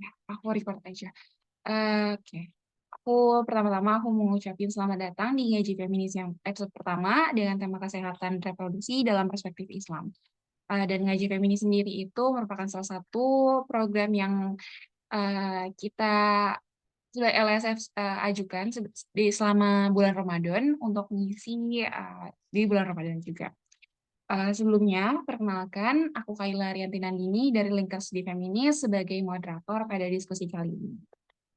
Ya, aku record aja. Oke. Pertama-tama aku mau ngucapin selamat datang di Ngaji Feminis yang episode pertama dengan tema kesehatan reproduksi dalam perspektif Islam. Dan Ngaji Feminis sendiri itu merupakan salah satu program yang kita sudah LSF ajukan selama bulan Ramadan untuk mengisi di bulan Ramadan juga. Sebelumnya, perkenalkan, aku Kaila Rianti Nandini dari Lingkar Studi Feminis sebagai moderator pada diskusi kali ini.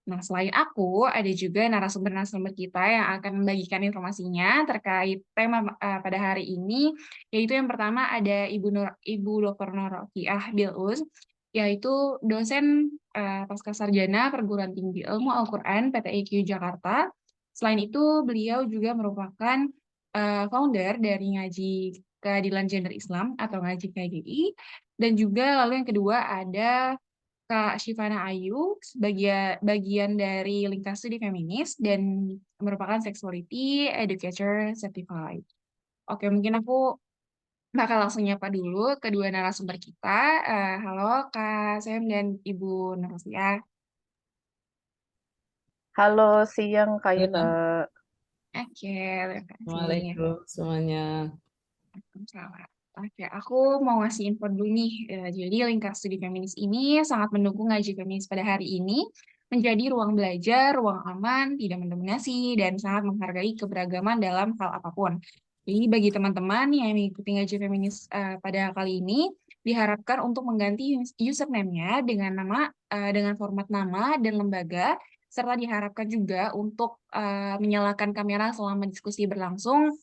Nah, selain aku, ada juga narasumber-narasumber kita yang akan membagikan informasinya terkait tema pada hari ini, yaitu yang pertama ada Ibu Dr. Nur Rofiah Bilus, yaitu dosen pasca sarjana Perguruan Tinggi Ilmu Al-Quran PTIQ Jakarta. Selain itu, beliau juga merupakan founder dari Ngaji Keadilan Gender Islam atau Ngaji KGI, dan juga lalu yang kedua ada Kak Shivana Ayu, bagian dari Lingkar Studi Feminis dan merupakan Sexuality Educator Certified. Oke, mungkin aku bakal langsung nyapa dulu kedua narasumber kita. Halo Kak Sam dan Ibu Nursia. Halo, siang Kayla. Halo. Oke, terima kasih. Assalamualaikum semuanya. Waalaikumsalam. Oke, aku mau ngasih info dulu nih. Jadi Lingkar Studi Feminis ini sangat mendukung ngaji feminis pada hari ini menjadi ruang belajar, ruang aman, tidak mendominasi, dan sangat menghargai keberagaman dalam hal apapun. Jadi bagi teman-teman yang mengikuti ngaji feminis pada kali ini, diharapkan untuk mengganti username-nya dengan format nama dan lembaga, serta diharapkan juga untuk menyalakan kamera selama diskusi berlangsung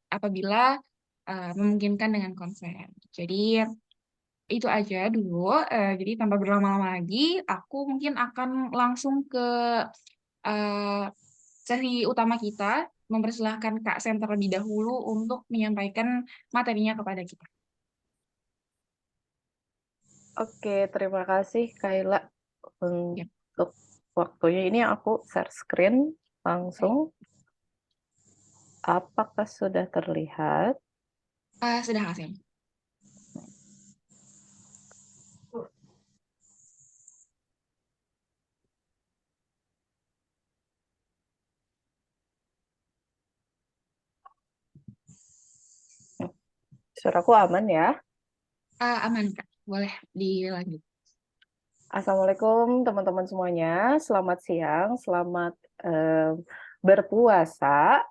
apabila memungkinkan dengan konsen. Jadi itu aja dulu. Jadi tanpa berlama-lama lagi, aku mungkin akan langsung ke uh, sesi utama kita, mempersilahkan Kak Sen terlebih dahulu untuk menyampaikan materinya kepada kita. Oke, terima kasih Kayla Ya, untuk waktunya. Ini aku share screen langsung. Apakah sudah terlihat? sudah Kak Sen. Suaraku aman ya? Aman Kak, boleh dilanjut. Assalamualaikum teman-teman semuanya. Selamat siang, selamat berpuasa.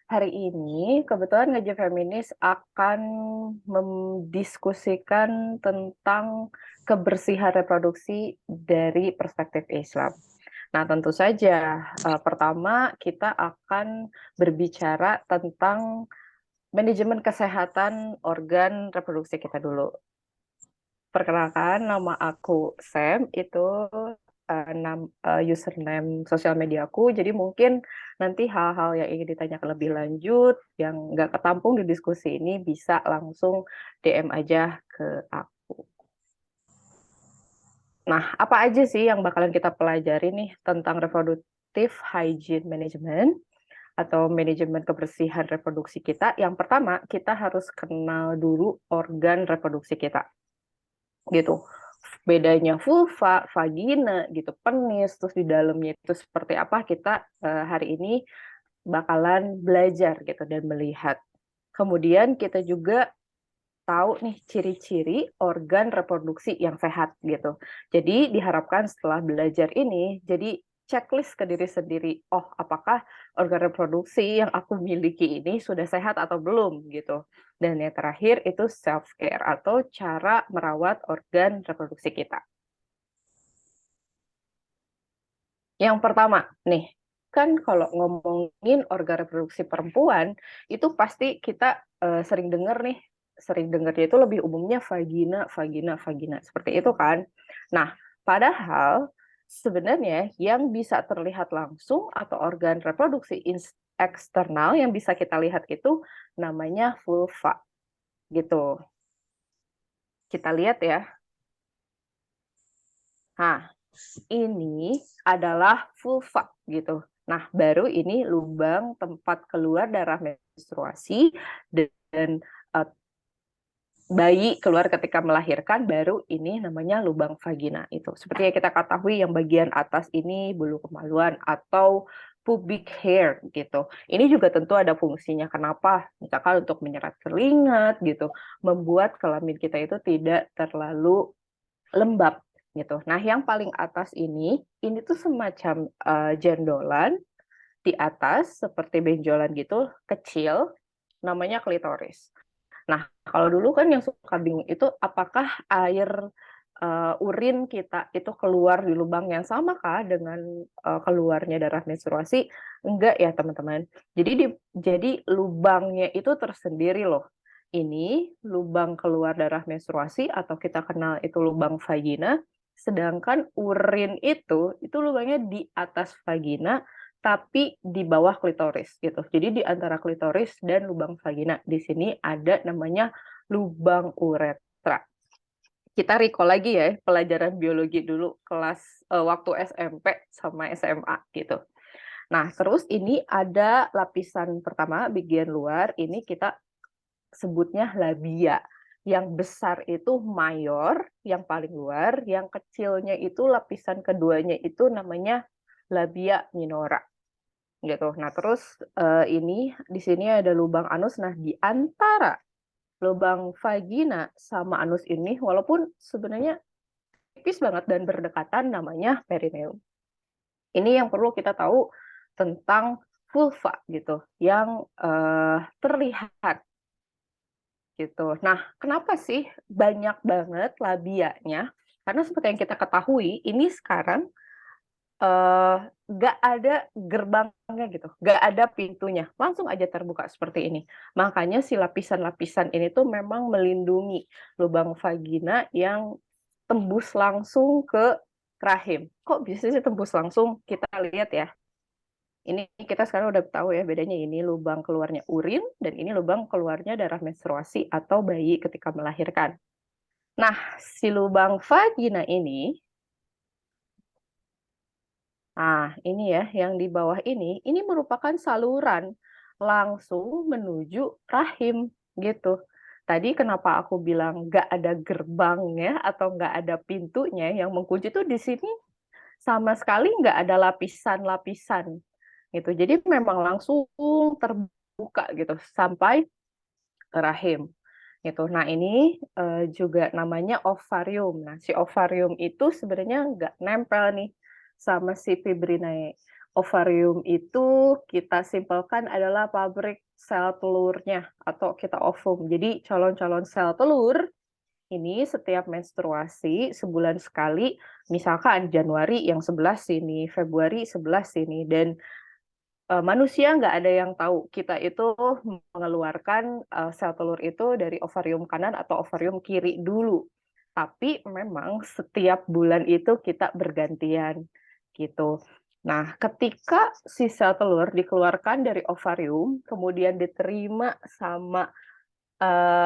Hari ini kebetulan Ngaji Feminis akan mendiskusikan tentang kebersihan reproduksi dari perspektif Islam. Nah, tentu saja pertama kita akan berbicara tentang manajemen kesehatan organ reproduksi kita dulu. Perkenalkan, nama aku Sam, itu username sosial media aku. Jadi mungkin nanti hal-hal yang ingin ditanyakan lebih lanjut, yang nggak ketampung di diskusi ini, bisa langsung DM aja ke aku. Nah, apa aja sih yang bakalan kita pelajari nih tentang reproductive hygiene management atau manajemen kebersihan reproduksi kita? Yang pertama, kita harus kenal dulu organ reproduksi kita. Gitu. Bedanya vulva, vagina, gitu, penis, terus di dalamnya itu seperti apa, kita hari ini bakalan belajar gitu dan melihat. Kemudian kita juga tahu nih ciri-ciri organ reproduksi yang sehat gitu. Jadi diharapkan setelah belajar ini, jadi checklist ke diri sendiri, oh apakah organ reproduksi yang aku miliki ini sudah sehat atau belum gitu. Dan yang terakhir itu self-care atau cara merawat organ reproduksi kita. Yang pertama nih, kan kalau ngomongin organ reproduksi perempuan, itu pasti kita sering dengar nih, sering dengarnya itu lebih umumnya vagina, vagina, vagina, seperti itu kan. Nah, padahal sebenarnya yang bisa terlihat langsung atau organ reproduksi eksternal yang bisa kita lihat itu namanya vulva, gitu. Kita lihat ya. Nah, ini adalah vulva gitu. Nah, baru ini lubang tempat keluar darah menstruasi dan bayi keluar ketika melahirkan, baru ini namanya lubang vagina itu. Seperti yang kita ketahui, yang bagian atas ini bulu kemaluan atau pubic hair gitu. Ini juga tentu ada fungsinya. Kenapa? Misalkan untuk menyerap keringat gitu, membuat kelamin kita itu tidak terlalu lembab gitu. Nah, yang paling atas ini tuh semacam jendolan di atas seperti benjolan gitu, kecil, namanya klitoris. Nah, kalau dulu kan yang suka bingung itu apakah air urin kita itu keluar di lubang yang sama kah dengan keluarnya darah menstruasi? Enggak ya, teman-teman. Jadi lubangnya itu tersendiri loh. Ini lubang keluar darah menstruasi atau kita kenal itu lubang vagina, sedangkan urin itu lubangnya di atas vagina tapi di bawah klitoris gitu. Jadi di antara klitoris dan lubang vagina di sini ada namanya lubang uretra. Kita recall lagi ya pelajaran biologi dulu kelas waktu SMP sama SMA gitu. Nah, terus ini ada lapisan pertama bagian luar, ini kita sebutnya labia. Yang besar itu mayor, yang paling luar, yang kecilnya itu lapisan keduanya itu namanya labia minora gitu. Nah, terus ini di sini ada lubang anus. Nah, di antara lubang vagina sama anus ini, walaupun sebenarnya tipis banget dan berdekatan, namanya perineum. Ini yang perlu kita tahu tentang vulva gitu, yang terlihat gitu. Nah, kenapa sih banyak banget labianya? Karena seperti yang kita ketahui, ini sekarang nggak ada gerbangnya gitu, nggak ada pintunya, langsung aja terbuka seperti ini. Makanya si lapisan-lapisan ini tuh memang melindungi lubang vagina yang tembus langsung ke rahim. Kok bisa sih tembus langsung? Kita lihat ya. Ini kita sekarang udah tahu ya bedanya, ini lubang keluarnya urin dan ini lubang keluarnya darah menstruasi atau bayi ketika melahirkan. Nah, si lubang vagina ini ya, yang di bawah ini merupakan saluran langsung menuju rahim gitu. Tadi kenapa aku bilang nggak ada gerbangnya atau nggak ada pintunya, yang mengunci tuh di sini sama sekali nggak ada lapisan-lapisan gitu. Jadi memang langsung terbuka gitu sampai ke rahim gitu. Nah, ini juga namanya ovarium. Nah, si ovarium itu sebenarnya nggak nempel nih sama si fibrinae. Ovarium itu kita simpelkan adalah pabrik sel telurnya atau kita ovum. Jadi calon-calon sel telur ini setiap menstruasi sebulan sekali, misalkan Januari yang 11 sini, Februari 11 sini, dan manusia nggak ada yang tahu kita itu mengeluarkan sel telur itu dari ovarium kanan atau ovarium kiri dulu. Tapi memang setiap bulan itu kita bergantian gitu. Nah, ketika si sel telur dikeluarkan dari ovarium, kemudian diterima sama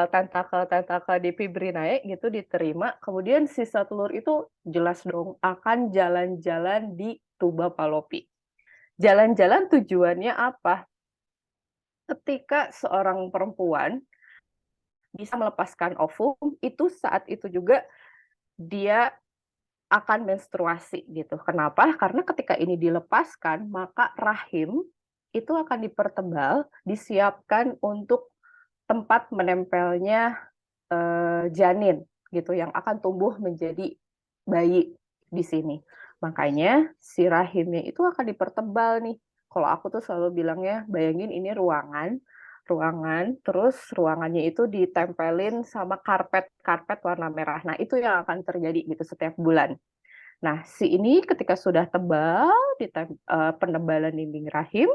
tentakel-tentakel di fibrinae gitu diterima, kemudian si sel telur itu jelas dong akan jalan-jalan di tuba Fallopi. Jalan-jalan tujuannya apa? Ketika seorang perempuan bisa melepaskan ovum, itu saat itu juga dia akan menstruasi gitu. Kenapa? Karena ketika ini dilepaskan, maka rahim itu akan dipertebal, disiapkan untuk tempat menempelnya janin gitu yang akan tumbuh menjadi bayi di sini. Makanya si rahimnya itu akan dipertebal nih. Kalau aku tuh selalu bilangnya, bayangin ini ruangan, terus ruangannya itu ditempelin sama karpet warna merah. Nah, itu yang akan terjadi gitu setiap bulan. Nah, si ini ketika sudah tebal di penebalan dinding rahim,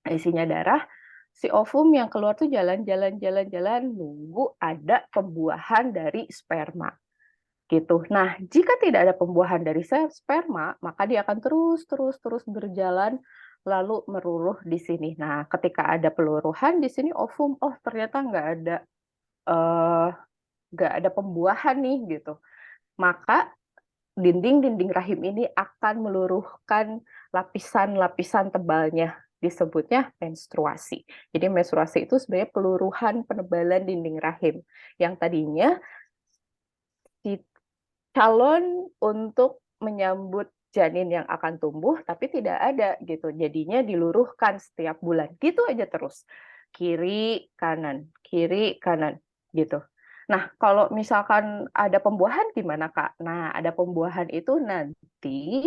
isinya darah, si ovum yang keluar tuh jalan-jalan nunggu ada pembuahan dari sperma gitu. Nah, jika tidak ada pembuahan dari sel sperma, maka dia akan terus berjalan lalu meruruh di sini. Nah, ketika ada peluruhan di sini ovum, oh ternyata eh, nggak ada pembuahan nih gitu. Maka dinding-dinding rahim ini akan meluruhkan lapisan-lapisan tebalnya disebutnya menstruasi. Jadi menstruasi itu sebenarnya peluruhan penebalan dinding rahim yang tadinya si calon untuk menyambut janin yang akan tumbuh, tapi tidak ada gitu. Jadinya diluruhkan setiap bulan. Gitu aja terus. Kiri, kanan, gitu. Nah, kalau misalkan ada pembuahan gimana, Kak? Nah, ada pembuahan itu nanti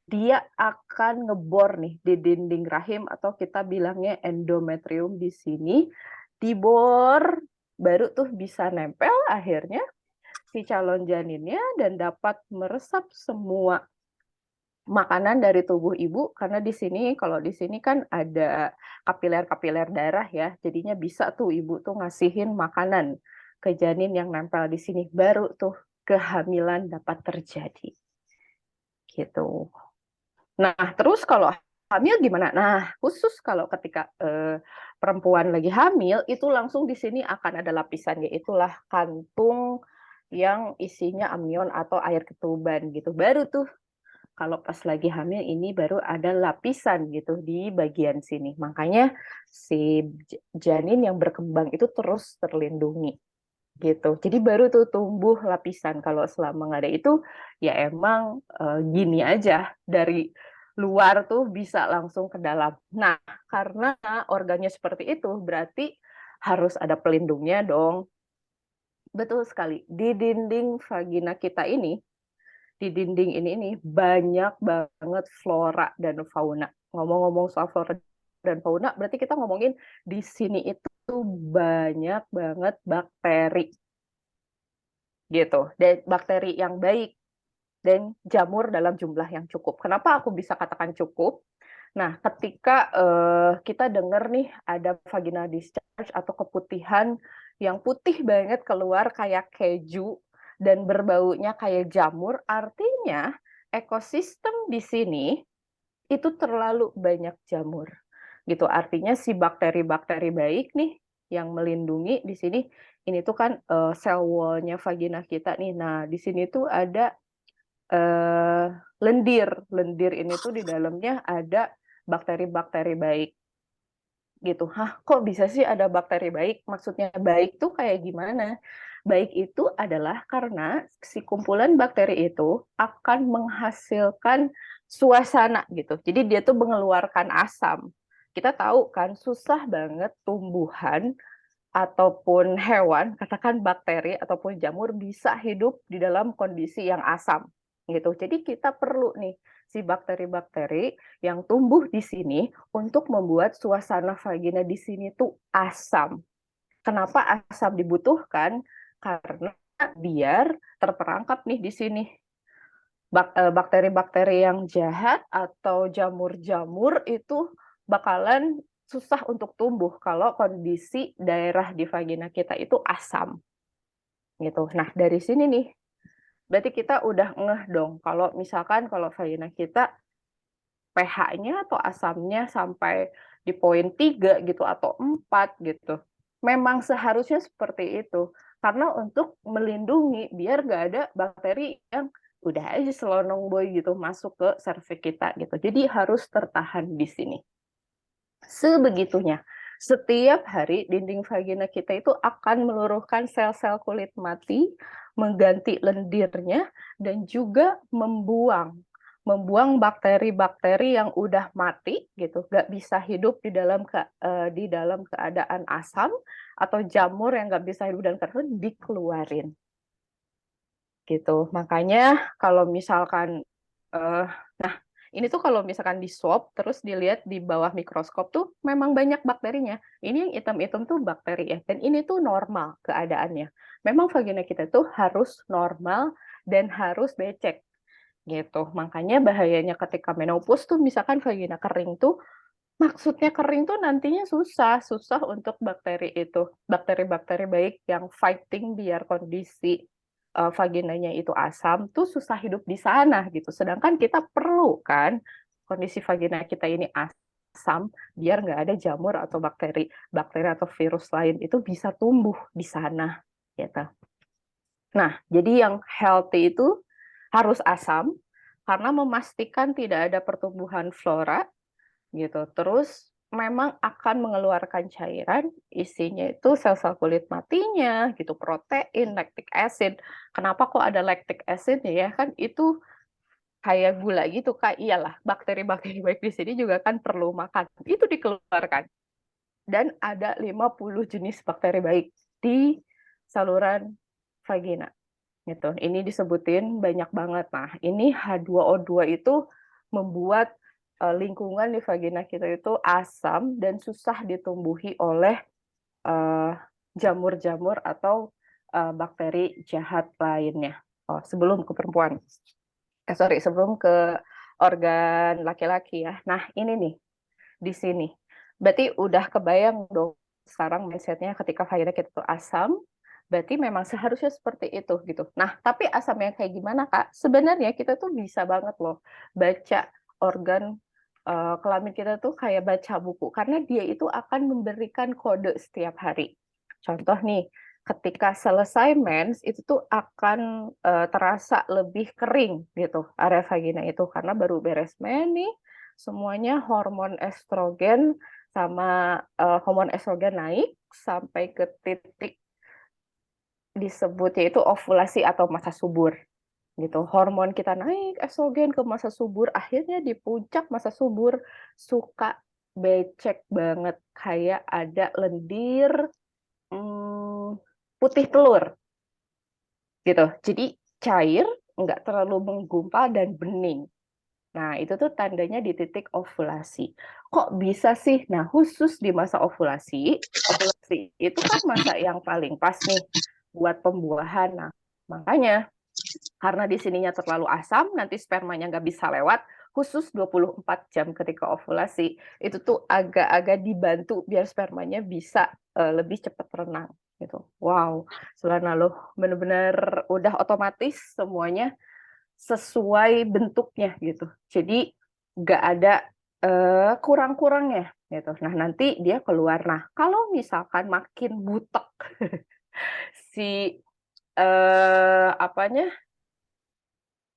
dia akan ngebor nih di dinding rahim atau kita bilangnya endometrium di sini. Dibor, baru tuh bisa nempel akhirnya si calon janinnya dan dapat meresap semua makanan dari tubuh ibu karena di sini kalau di sini kan ada kapiler-kapiler darah ya. Jadinya bisa tuh ibu tuh ngasihin makanan ke janin yang nempel di sini baru tuh kehamilan dapat terjadi. Gitu. Nah, terus kalau hamil gimana? Nah, khusus kalau ketika perempuan lagi hamil, itu langsung di sini akan ada lapisan, yaitulah kantung yang isinya amnion atau air ketuban gitu. Baru tuh kalau pas lagi hamil ini baru ada lapisan gitu di bagian sini. Makanya si janin yang berkembang itu terus terlindungi gitu. Jadi baru tuh tumbuh lapisan. Kalau selama nggak ada itu, ya emang gini aja dari luar tuh bisa langsung ke dalam. Nah, karena organnya seperti itu, berarti harus ada pelindungnya dong. Betul sekali. Di dinding vagina kita ini, di dinding ini banyak banget flora dan fauna. Ngomong-ngomong soal flora dan fauna, berarti kita ngomongin di sini itu banyak banget bakteri gitu. Dan bakteri yang baik dan jamur dalam jumlah yang cukup. Kenapa aku bisa katakan cukup? Nah, ketika kita dengar nih ada vaginal discharge atau keputihan yang putih banget keluar kayak keju dan berbaunya kayak jamur, artinya ekosistem di sini itu terlalu banyak jamur. Gitu. Artinya si bakteri-bakteri baik nih yang melindungi di sini ini tuh kan sel wall-nya vagina kita nih. Nah, di sini tuh ada lendir. Lendir ini tuh di dalamnya ada bakteri-bakteri baik gitu. Hah, kok bisa sih ada bakteri baik? Maksudnya baik tuh kayak gimana? Baik itu adalah karena si kumpulan bakteri itu akan menghasilkan suasana gitu. Jadi dia tuh mengeluarkan asam. Kita tahu kan susah banget tumbuhan ataupun hewan, katakan bakteri ataupun jamur bisa hidup di dalam kondisi yang asam gitu. Jadi kita perlu nih si bakteri-bakteri yang tumbuh di sini untuk membuat suasana vagina di sini tuh asam. Kenapa asam dibutuhkan? Karena biar terperangkap nih di sini bakteri-bakteri yang jahat atau jamur-jamur itu bakalan susah untuk tumbuh kalau kondisi daerah di vagina kita itu asam gitu. Nah, dari sini nih berarti kita udah ngeh dong kalau misalkan kalau vagina kita pH-nya atau asamnya sampai di poin 3 gitu atau 4 gitu. Memang seharusnya seperti itu. Karena untuk melindungi biar nggak ada bakteri yang udah aja selonong boy gitu masuk ke serviks kita gitu. Jadi harus tertahan di sini. Sebegitunya. Setiap hari dinding vagina kita itu akan meluruhkan sel-sel kulit mati, mengganti lendirnya, dan juga membuang bakteri-bakteri yang udah mati gitu, nggak bisa hidup di dalam keadaan asam atau jamur yang nggak bisa hidup dan terus dikeluarin gitu. Makanya kalau misalkan nah ini tuh kalau misalkan di swab terus dilihat di bawah mikroskop tuh memang banyak bakterinya. Ini yang hitam-hitam tuh bakteri ya. Dan ini tuh normal keadaannya. Memang vagina kita tuh harus normal dan harus becek gitu. Makanya bahayanya ketika menopause tuh misalkan vagina kering tuh maksudnya kering tuh nantinya susah untuk bakteri itu, bakteri-bakteri baik yang fighting biar kondisi vaginanya itu asam tuh susah hidup di sana gitu. Sedangkan kita perlu kan kondisi vagina kita ini asam biar nggak ada jamur atau bakteri atau virus lain itu bisa tumbuh di sana gitu. Nah, jadi yang healthy itu harus asam karena memastikan tidak ada pertumbuhan flora gitu. Terus memang akan mengeluarkan cairan, isinya itu sel-sel kulit matinya gitu, protein, lactic acid. Kenapa kok ada lactic acid ya? Kan itu kayak gula gitu, Kak. Iyalah, bakteri-bakteri baik di sini juga kan perlu makan. Itu dikeluarkan. Dan ada 50 jenis bakteri baik di saluran vagina gitu. Ini disebutin banyak banget. Nah, ini H2O2 itu membuat lingkungan di vagina kita itu asam dan susah ditumbuhi oleh jamur-jamur atau bakteri jahat lainnya. Oh, sebelum ke perempuan. Sebelum ke organ laki-laki ya. Nah, ini nih di sini. Berarti udah kebayang dong sekarang mindset-nya ketika vagina kita tuh asam, berarti memang seharusnya seperti itu gitu. Nah, tapi asamnya kayak gimana, Kak? Sebenarnya kita tuh bisa banget loh baca organ kelamin kita tuh kayak baca buku karena dia itu akan memberikan kode setiap hari. Contoh nih, ketika selesai mens itu tuh akan terasa lebih kering gitu area vagina itu karena baru beres mens nih, semuanya hormon estrogen sama hormon estrogen naik sampai ke titik disebut yaitu ovulasi atau masa subur gitu. Hormon kita naik estrogen ke masa subur, akhirnya di puncak masa subur suka becek banget kayak ada lendir putih telur gitu. Jadi cair, nggak terlalu menggumpal dan bening. Nah, itu tuh tandanya di titik ovulasi. Kok bisa sih? Nah, khusus di masa ovulasi, ovulasi itu kan masa yang paling pas nih buat pembuahan. Nah, makanya karena di sininya terlalu asam, nanti spermanya nggak bisa lewat, khusus 24 jam ketika ovulasi, itu tuh agak-agak dibantu biar spermanya bisa lebih cepat renang. Gitu. Wow, Selana loh, bener-bener udah otomatis semuanya sesuai bentuknya gitu. Jadi nggak ada kurang-kurangnya gitu. Nah, nanti dia keluar. Nah, kalau misalkan makin butek si apanya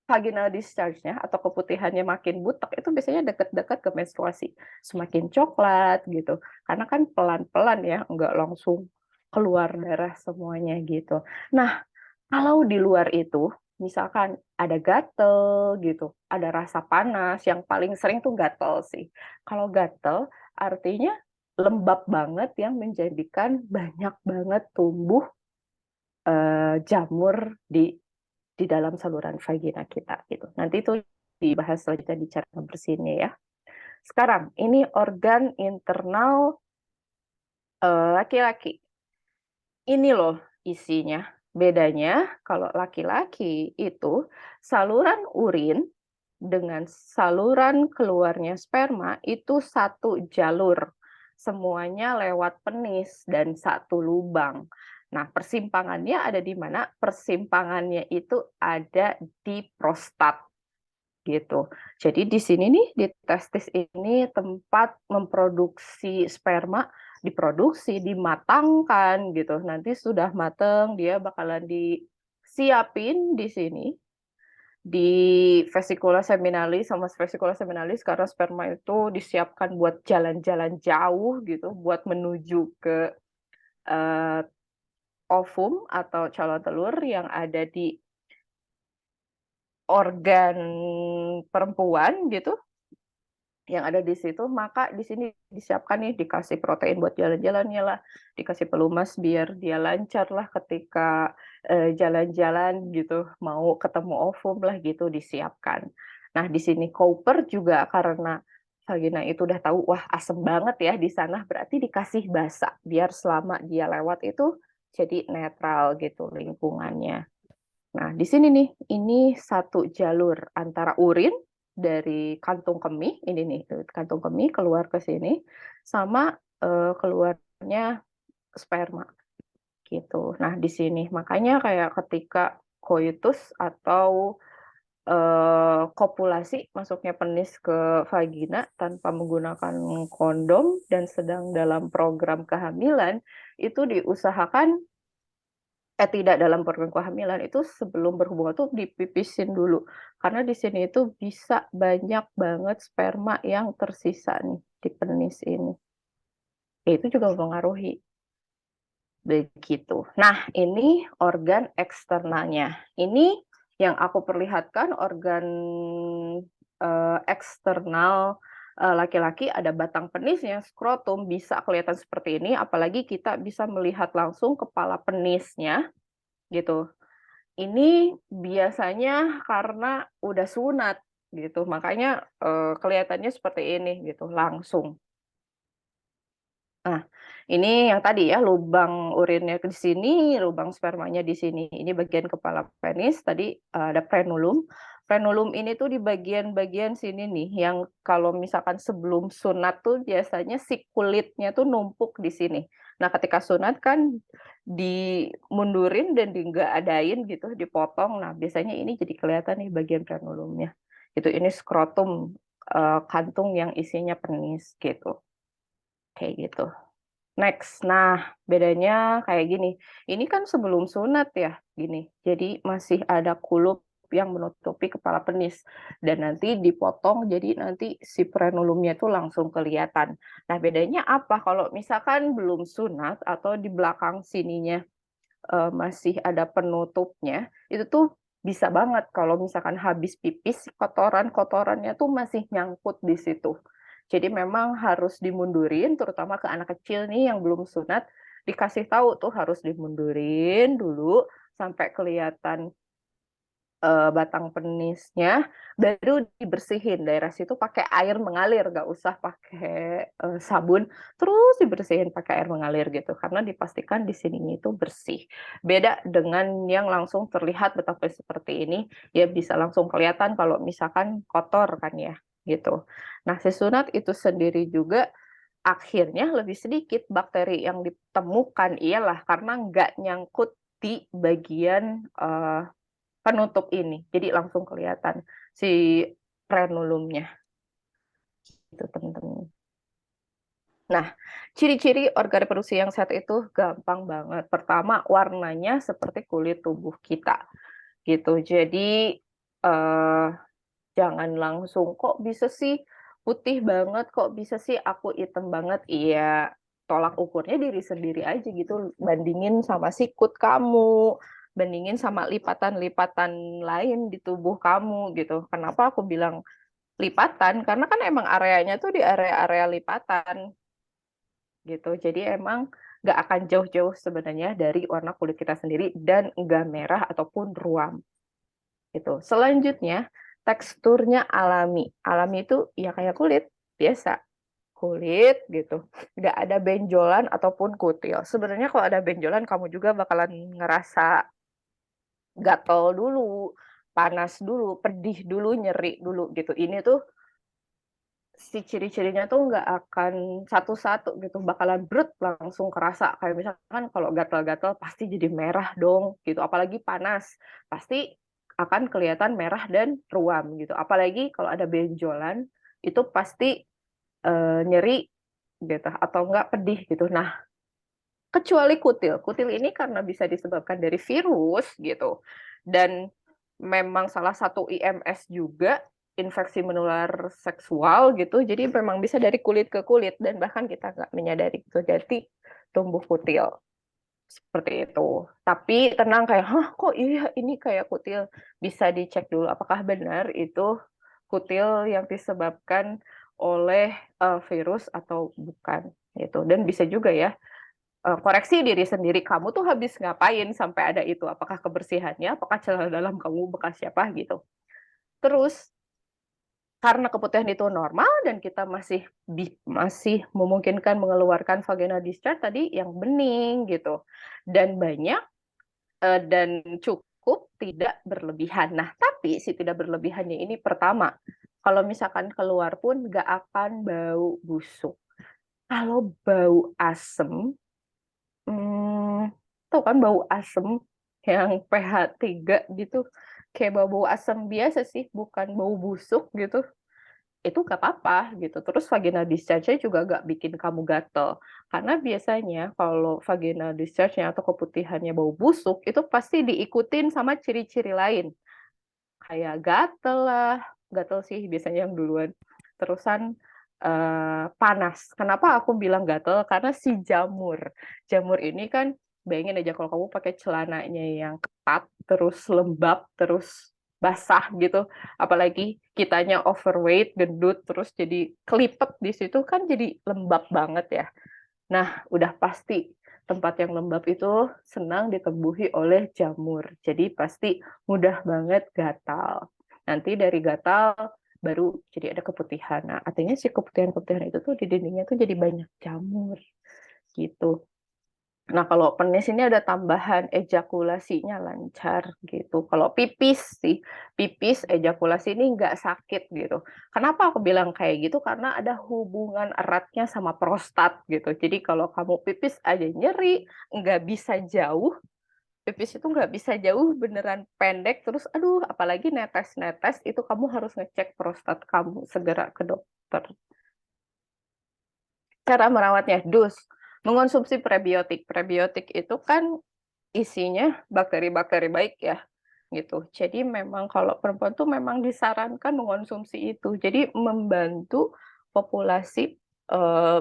vaginal discharge-nya atau keputihannya makin butek itu biasanya dekat-dekat ke menstruasi, semakin coklat gitu. Karena kan pelan-pelan ya, nggak langsung keluar darah semuanya gitu. Nah, kalau di luar itu, misalkan ada gatel gitu, ada rasa panas, yang paling sering tuh gatel sih. Kalau gatel artinya lembab banget yang menjadikan banyak banget tumbuh jamur di dalam saluran vagina kita gitu. Nanti itu dibahas selanjutnya di cara bersihinnya ya. Sekarang ini organ internal laki-laki. Ini loh isinya. Bedanya kalau laki-laki itu saluran urin dengan saluran keluarnya sperma itu satu jalur. Semuanya lewat penis dan satu lubang. Nah, persimpangannya ada di mana? Persimpangannya itu ada di prostat gitu. Jadi di sini nih di testis ini tempat memproduksi sperma diproduksi, dimatangkan gitu. Nanti sudah mateng dia bakalan disiapin di sini di vesicula seminalis sama vesicula seminalis karena sperma itu disiapkan buat jalan-jalan jauh gitu, buat menuju ke ovum atau calon telur yang ada di organ perempuan gitu yang ada di situ, maka di sini disiapkan nih dikasih protein buat jalan-jalannya lah, dikasih pelumas biar dia lancar lah ketika jalan-jalan gitu, mau ketemu ovum lah gitu disiapkan. Nah di sini Cooper juga karena vagina itu udah tahu wah asem banget ya di sana, berarti dikasih basa biar selama dia lewat itu jadi netral gitu lingkungannya. Nah, di sini nih, ini satu jalur antara urin dari kantung kemih, ini nih, kantung kemih keluar ke sini, sama keluarnya sperma, gitu. Nah, di sini, makanya kayak ketika koitus atau kopulasi, masuknya penis ke vagina tanpa menggunakan kondom dan sedang dalam program kehamilan, itu diusahakan tidak dalam program kehamilan itu sebelum berhubungan tuh dipipisin dulu. Karena di sini itu bisa banyak banget sperma yang tersisa nih. di penis ini. Ya, itu juga mempengaruhi. Begitu. Nah, ini organ eksternalnya. Ini yang aku perlihatkan organ eksternal laki-laki, ada batang penisnya, skrotum, bisa kelihatan seperti ini, apalagi kita bisa melihat langsung kepala penisnya, gitu. Ini biasanya karena udah sunat, gitu, makanya kelihatannya seperti ini, gitu, langsung. Nah, ini yang tadi ya, lubang urinnya di sini, lubang spermanya di sini. Ini bagian kepala penis, tadi ada frenulum. Frenulum ini tuh di bagian-bagian sini nih, yang kalau misalkan sebelum sunat tuh biasanya si kulitnya tuh numpuk di sini. Nah, ketika sunat kan dimundurin dan nggak adain gitu, dipotong. Nah, biasanya ini jadi kelihatan nih bagian frenulumnya. Itu ini skrotum, kantung yang isinya penis gitu. Kayak gitu. Next. Nah, bedanya kayak gini. Ini kan sebelum sunat ya, gini. Jadi masih ada kulup yang menutupi kepala penis. Dan nanti dipotong, jadi nanti si frenulumnya itu langsung kelihatan. Nah, bedanya apa? Kalau misalkan belum sunat atau di belakang sininya masih ada penutupnya, itu tuh bisa banget kalau misalkan habis pipis, kotoran-kotorannya tuh masih nyangkut di situ. Jadi memang harus dimundurin, terutama ke anak kecil nih yang belum sunat, dikasih tahu tuh harus dimundurin dulu sampai kelihatan batang penisnya, baru dibersihin daerah situ pakai air mengalir, nggak usah pakai sabun, terus dibersihin pakai air mengalir gitu, karena dipastikan di sininya itu bersih. Beda dengan yang langsung terlihat batang penis seperti ini, ya bisa langsung kelihatan kalau misalkan kotor kan ya, gitu. Nah, si sunat itu sendiri juga akhirnya lebih sedikit bakteri yang ditemukan, iyalah karena nggak nyangkut di bagian penutup ini, jadi langsung kelihatan si frenulumnya, gitu teman-teman. Nah, ciri-ciri organ reproduksi yang sehat itu gampang banget. Pertama, warnanya seperti kulit tubuh kita, gitu. Jadi eh, jangan langsung kok bisa sih putih banget, kok bisa sih aku hitam banget. Iya, tolak ukurnya diri sendiri aja gitu. Bandingin sama sikut kamu, bandingin sama lipatan-lipatan lain di tubuh kamu gitu. Kenapa aku bilang lipatan? Karena kan emang areanya tuh di area-area lipatan gitu. Jadi emang nggak akan jauh-jauh sebenarnya dari warna kulit kita sendiri dan nggak merah ataupun ruam gitu. Selanjutnya, teksturnya alami. Alami itu ya kayak kulit biasa, kulit gitu. Nggak ada benjolan ataupun kutil. Sebenarnya kalau ada benjolan, kamu juga bakalan ngerasa gatel dulu, panas dulu, pedih dulu, nyeri dulu gitu. Ini tuh si ciri-cirinya tuh nggak akan satu-satu gitu, bakalan brut langsung kerasa. Kayak misalkan kalau gatal-gatal pasti jadi merah dong gitu, apalagi panas, pasti akan kelihatan merah dan ruam gitu. Apalagi kalau ada benjolan, itu pasti nyeri gitu, atau enggak pedih gitu. Nah, kecuali kutil. Kutil ini karena bisa disebabkan dari virus gitu, dan memang salah satu IMS juga, infeksi menular seksual gitu, jadi memang bisa dari kulit ke kulit dan bahkan kita nggak menyadari itu jadi tumbuh kutil seperti itu. Tapi tenang, kayak hah kok iya ini kayak kutil, bisa dicek dulu apakah benar itu kutil yang disebabkan oleh virus atau bukan gitu. Dan bisa juga ya koreksi diri sendiri, kamu tuh habis ngapain sampai ada itu, apakah kebersihannya, apakah celana dalam kamu bekas siapa gitu. Terus karena keputihan itu normal dan kita masih memungkinkan mengeluarkan vaginal discharge tadi yang bening gitu, dan banyak dan cukup, tidak berlebihan. Nah, tapi si tidak berlebihannya ini, pertama, kalau misalkan keluar pun nggak akan bau busuk. Kalau bau asem, tuh kan bau asem yang pH 3 gitu, kayak bau-bau asem biasa sih, bukan bau busuk gitu. Itu nggak apa-apa gitu. Terus vaginal discharge-nya juga nggak bikin kamu gatel. Karena biasanya kalau vaginal discharge-nya atau keputihannya bau busuk, itu pasti diikutin sama ciri-ciri lain. Kayak gatel lah, gatel sih biasanya yang duluan. Terusan panas. Kenapa aku bilang gatel? Karena si jamur. Jamur ini kan, bayangin aja kalau kamu pakai celananya yang ketat, terus lembab, terus basah gitu. Apalagi kitanya overweight, gendut, terus jadi kelipet di situ kan jadi lembab banget ya. Nah, udah pasti tempat yang lembab itu senang ditembuhi oleh jamur. Jadi pasti mudah banget gatal. Nanti dari gatal baru jadi ada keputihan. Nah, artinya si keputihan-keputihan itu tuh di dindingnya tuh jadi banyak jamur gitu. Nah, kalau penis ini ada tambahan ejakulasinya lancar gitu. Kalau pipis sih, pipis ejakulasi ini nggak sakit gitu. Kenapa aku bilang kayak gitu? Karena ada hubungan eratnya sama prostat gitu. Jadi kalau kamu pipis aja nyeri, nggak bisa jauh, pipis itu nggak bisa jauh, beneran pendek, terus aduh, apalagi netes-netes, itu kamu harus ngecek prostat kamu, segera ke dokter. Cara merawatnya, mengonsumsi prebiotik. Prebiotik itu kan isinya bakteri-bakteri baik ya, gitu. Jadi memang kalau perempuan tuh memang disarankan mengonsumsi itu. Jadi membantu populasi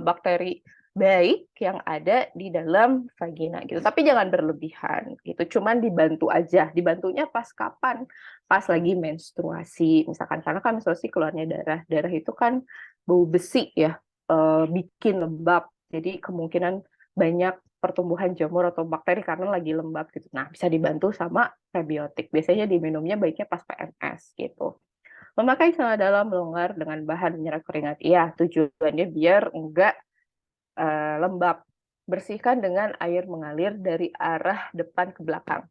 bakteri baik yang ada di dalam vagina gitu. Tapi jangan berlebihan gitu. Cuman dibantu aja. Dibantunya pas kapan? Pas lagi menstruasi. Misalkan karena kan menstruasi keluarnya darah. Darah itu kan bau besi ya, bikin lembab. Jadi kemungkinan banyak pertumbuhan jamur atau bakteri karena lagi lembab gitu. Nah, bisa dibantu sama prebiotik. Biasanya diminumnya baiknya pas PMS gitu. Memakai celana dalam longgar dengan bahan menyerap keringat. Iya, tujuannya biar enggak lembab. Bersihkan dengan air mengalir dari arah depan ke belakang.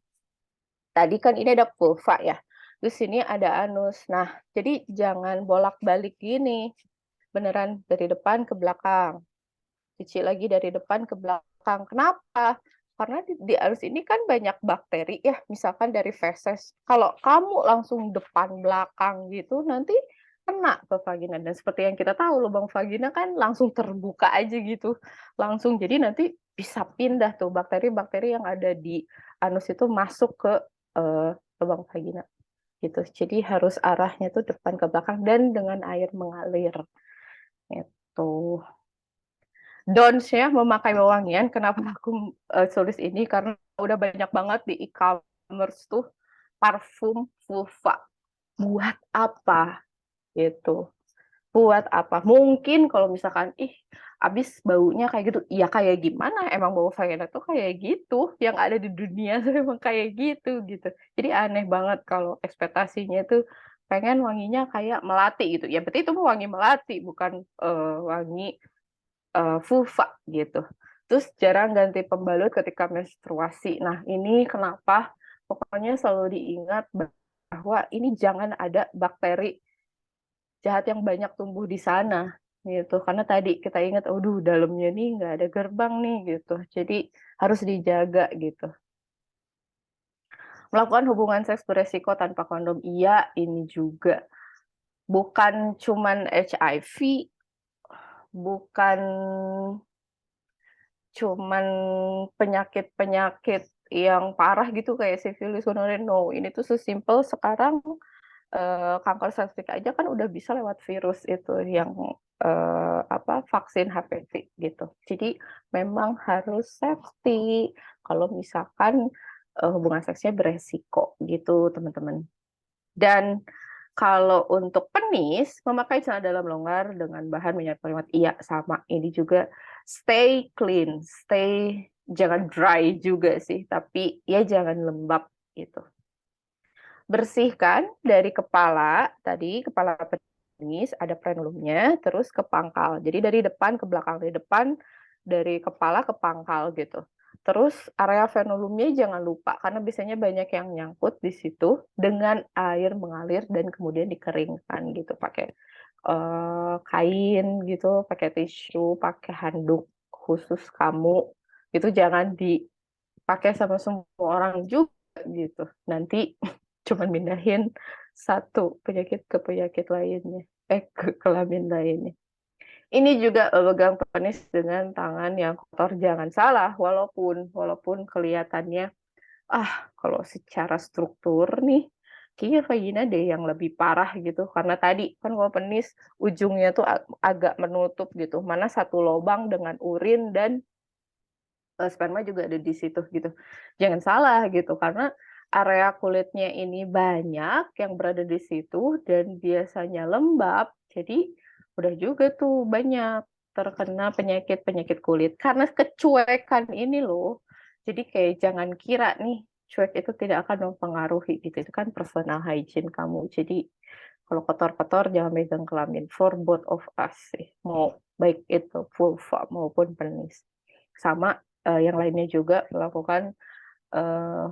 Tadi kan ini ada vulva ya. Terus sini ada anus. Nah, jadi jangan bolak-balik gini. Beneran dari depan ke belakang. Cuci lagi dari depan ke belakang. Kenapa? Karena di anus ini kan banyak bakteri ya, misalkan dari feses. Kalau kamu langsung depan belakang gitu, nanti kena ke vagina. Dan seperti yang kita tahu, lubang vagina kan langsung terbuka aja gitu. Langsung, jadi nanti bisa pindah tuh bakteri-bakteri yang ada di anus itu masuk ke lubang vagina. Gitu. Jadi harus arahnya tuh depan ke belakang dan dengan air mengalir. Gitu. Don'ts-nya memakai wewangian. Kenapa aku tulis ini? Karena udah banyak banget di e-commerce tuh parfum vulva. Buat apa? Gitu. Buat apa? Mungkin kalau misalkan, abis baunya kayak gitu. Ya kayak gimana? Emang bau vagina tuh kayak gitu. Yang ada di dunia tuh emang kayak gitu. Gitu. Jadi aneh banget kalau ekspektasinya tuh pengen wanginya kayak melati gitu. Ya berarti itu wangi melati, bukan wangi vulva gitu. Terus jarang ganti pembalut ketika menstruasi. Nah, ini kenapa pokoknya selalu diingat bahwa ini jangan ada bakteri jahat yang banyak tumbuh di sana gitu. Karena tadi kita ingat, aduh dalamnya nih nggak ada gerbang nih gitu. Jadi harus dijaga gitu. Melakukan hubungan seks beresiko tanpa kondom, iya ini juga. Bukan cuman HIV, bukan cuman penyakit-penyakit yang parah gitu kayak sifilis, gonorrhea. No, ini tuh sesimpel sekarang kanker serviks aja kan udah bisa lewat virus itu yang vaksin HPV gitu. Jadi memang harus safety kalau misalkan hubungan seksnya beresiko gitu, teman-teman. Dan kalau untuk penis, memakai celana dalam longgar dengan bahan menyerap keringat, iya sama. Ini juga stay clean, jangan dry juga sih, tapi ya jangan lembab gitu. Bersihkan dari kepala, tadi kepala penis ada frenulumnya, terus ke pangkal. Jadi dari depan ke belakang, dari kepala ke pangkal gitu. Terus area frenulumnya jangan lupa, karena biasanya banyak yang nyangkut di situ dengan air mengalir dan kemudian dikeringkan gitu, pakai kain gitu, pakai tisu, pakai handuk khusus kamu. Itu jangan dipakai sama semua orang juga gitu. Nanti cuman mindahin satu penyakit ke penyakit lainnya, ke kelamin lainnya. Ini juga pegang penis dengan tangan yang kotor, jangan salah, walaupun kelihatannya, kalau secara struktur nih, kayaknya vagina deh yang lebih parah gitu, karena tadi kan kalau penis ujungnya tuh agak menutup gitu, mana satu lubang dengan urin dan sperma juga ada di situ gitu. Jangan salah gitu, karena area kulitnya ini banyak yang berada di situ dan biasanya lembab, jadi udah juga tuh banyak terkena penyakit-penyakit kulit karena kecuekan ini loh. Jadi kayak jangan kira nih cuek itu tidak akan mempengaruhi gitu, itu kan personal hygiene kamu. Jadi kalau kotor-kotor jangan megang kelamin, for both of us sih, mau baik itu vulva maupun penis. Sama yang lainnya juga melakukan,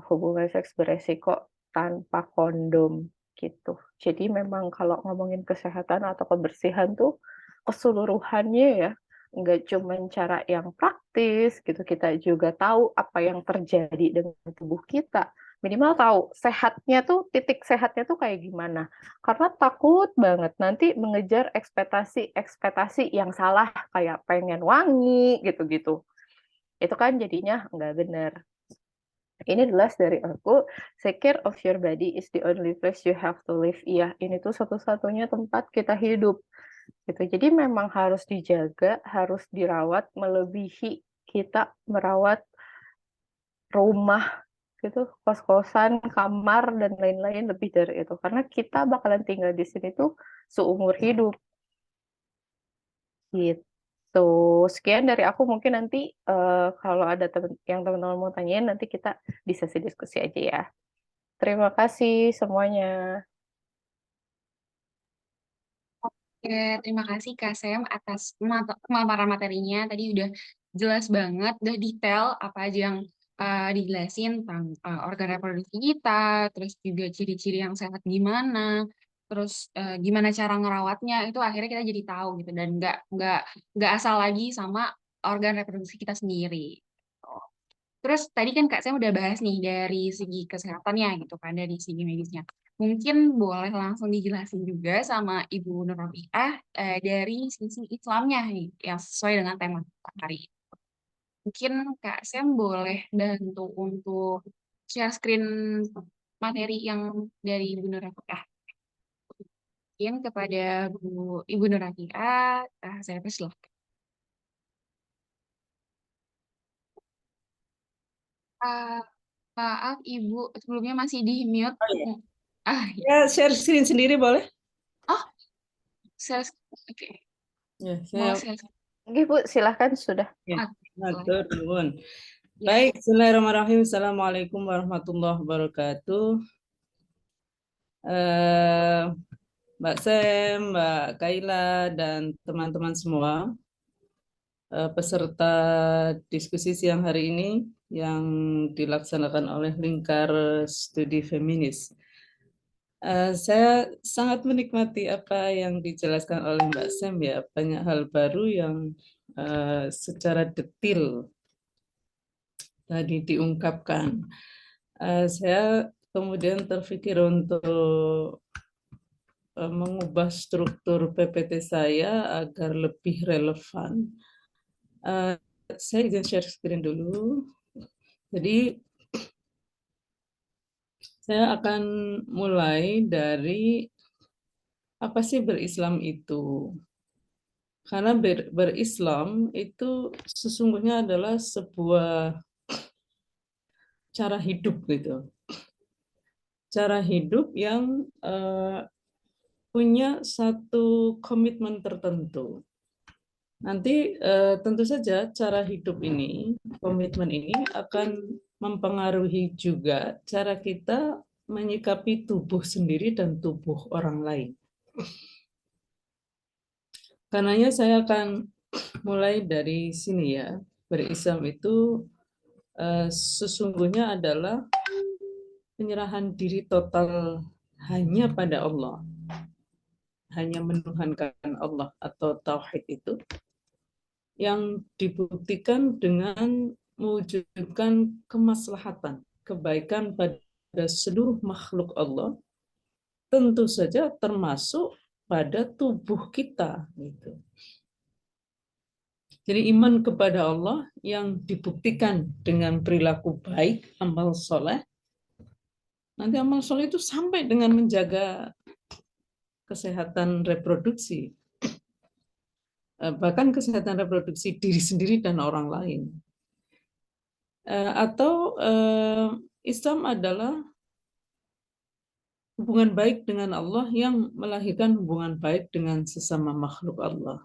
hubungan seks beresiko tanpa kondom, gitu. Jadi memang kalau ngomongin kesehatan atau kebersihan tuh keseluruhannya ya, nggak cuma cara yang praktis gitu, kita juga tahu apa yang terjadi dengan tubuh kita. Minimal tahu sehatnya tuh, titik sehatnya tuh kayak gimana. Karena takut banget nanti mengejar ekspektasi-ekspektasi yang salah, kayak pengen wangi gitu-gitu. Itu kan jadinya nggak benar. Ini jelas dari aku, take care of your body is the only place you have to live. Iya, ini tuh satu-satunya tempat kita hidup, gitu. Jadi memang harus dijaga, harus dirawat, melebihi kita merawat rumah gitu, kos-kosan, kamar, dan lain-lain lebih dari itu. Karena kita bakalan tinggal di sini tuh seumur hidup, gitu. Sekian dari aku, mungkin nanti kalau ada yang teman-teman mau tanyain, nanti kita di sesi diskusi aja ya. Terima kasih semuanya. Oke, terima kasih Kak Sam atas pemaparan materinya. Tadi udah jelas banget, udah detail apa aja yang dijelasin tentang organ reproduksi kita, terus juga ciri-ciri yang sehat gimana, terus gimana cara ngerawatnya, itu akhirnya kita jadi tahu gitu, dan nggak asal lagi sama organ reproduksi kita sendiri. Terus tadi kan Kak saya udah bahas nih dari segi kesehatannya gitu kan, dari segi medisnya. Mungkin boleh langsung dijelasin juga sama Ibu Nur Rofiqah dari sisi Islamnya nih, yang sesuai dengan tema kita hari ini. Mungkin Kak Sam boleh bantu untuk share screen materi yang dari Ibu Nur Rofiqah. Mungkin kepada Ibu Nur Rofiqah, saya persilahkan. Ah, maaf Ibu, sebelumnya masih di mute. Oh iya. Iya. Ya, share screen sendiri boleh? Oh, oke. Ya, Mau saya share. Oke Bu, silahkan sudah. ya. Boleh. Matur nuwun. Ya. Baik, Bismillahirrahmanirrahim. Assalamualaikum warahmatullahi wabarakatuh. Mbak Sem, Mbak Kaila, dan teman-teman semua peserta diskusi siang hari ini yang dilaksanakan oleh Lingkar Studi Feminis. Saya sangat menikmati apa yang dijelaskan oleh Mbak Sem ya, banyak hal baru yang secara detail tadi diungkapkan. Saya kemudian terpikir untuk mengubah struktur PPT saya agar lebih relevan. Saya izin share screen dulu. Jadi saya akan mulai dari apa sih berislam itu. Karena berislam itu sesungguhnya adalah sebuah cara hidup gitu. Cara hidup yang punya satu komitmen tertentu. Nanti tentu saja cara hidup ini, komitmen ini akan mempengaruhi juga cara kita menyikapi tubuh sendiri dan tubuh orang lain. Karenanya saya akan mulai dari sini ya. Berislam itu sesungguhnya adalah penyerahan diri total hanya pada Allah. Hanya menuhankan Allah atau tauhid itu yang dibuktikan dengan mewujudkan kemaslahatan, kebaikan pada seluruh makhluk Allah, tentu saja termasuk pada tubuh kita. Gitu. Jadi iman kepada Allah yang dibuktikan dengan perilaku baik, amal soleh, nanti amal soleh itu sampai dengan menjaga kesehatan reproduksi, bahkan kesehatan reproduksi diri sendiri dan orang lain. Atau Islam adalah hubungan baik dengan Allah yang melahirkan hubungan baik dengan sesama makhluk Allah.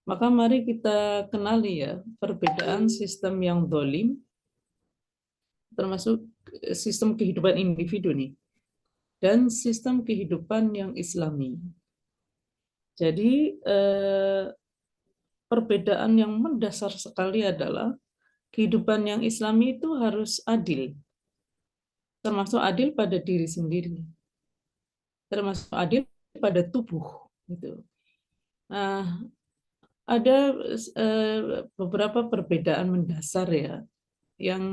Maka mari kita kenali ya perbedaan sistem yang dolim, termasuk sistem kehidupan individu nih, dan sistem kehidupan yang Islami. Jadi perbedaan yang mendasar sekali adalah kehidupan yang Islami itu harus adil, termasuk adil pada diri sendiri, termasuk adil pada tubuh. Gitu. Nah, ada beberapa perbedaan mendasar ya, yang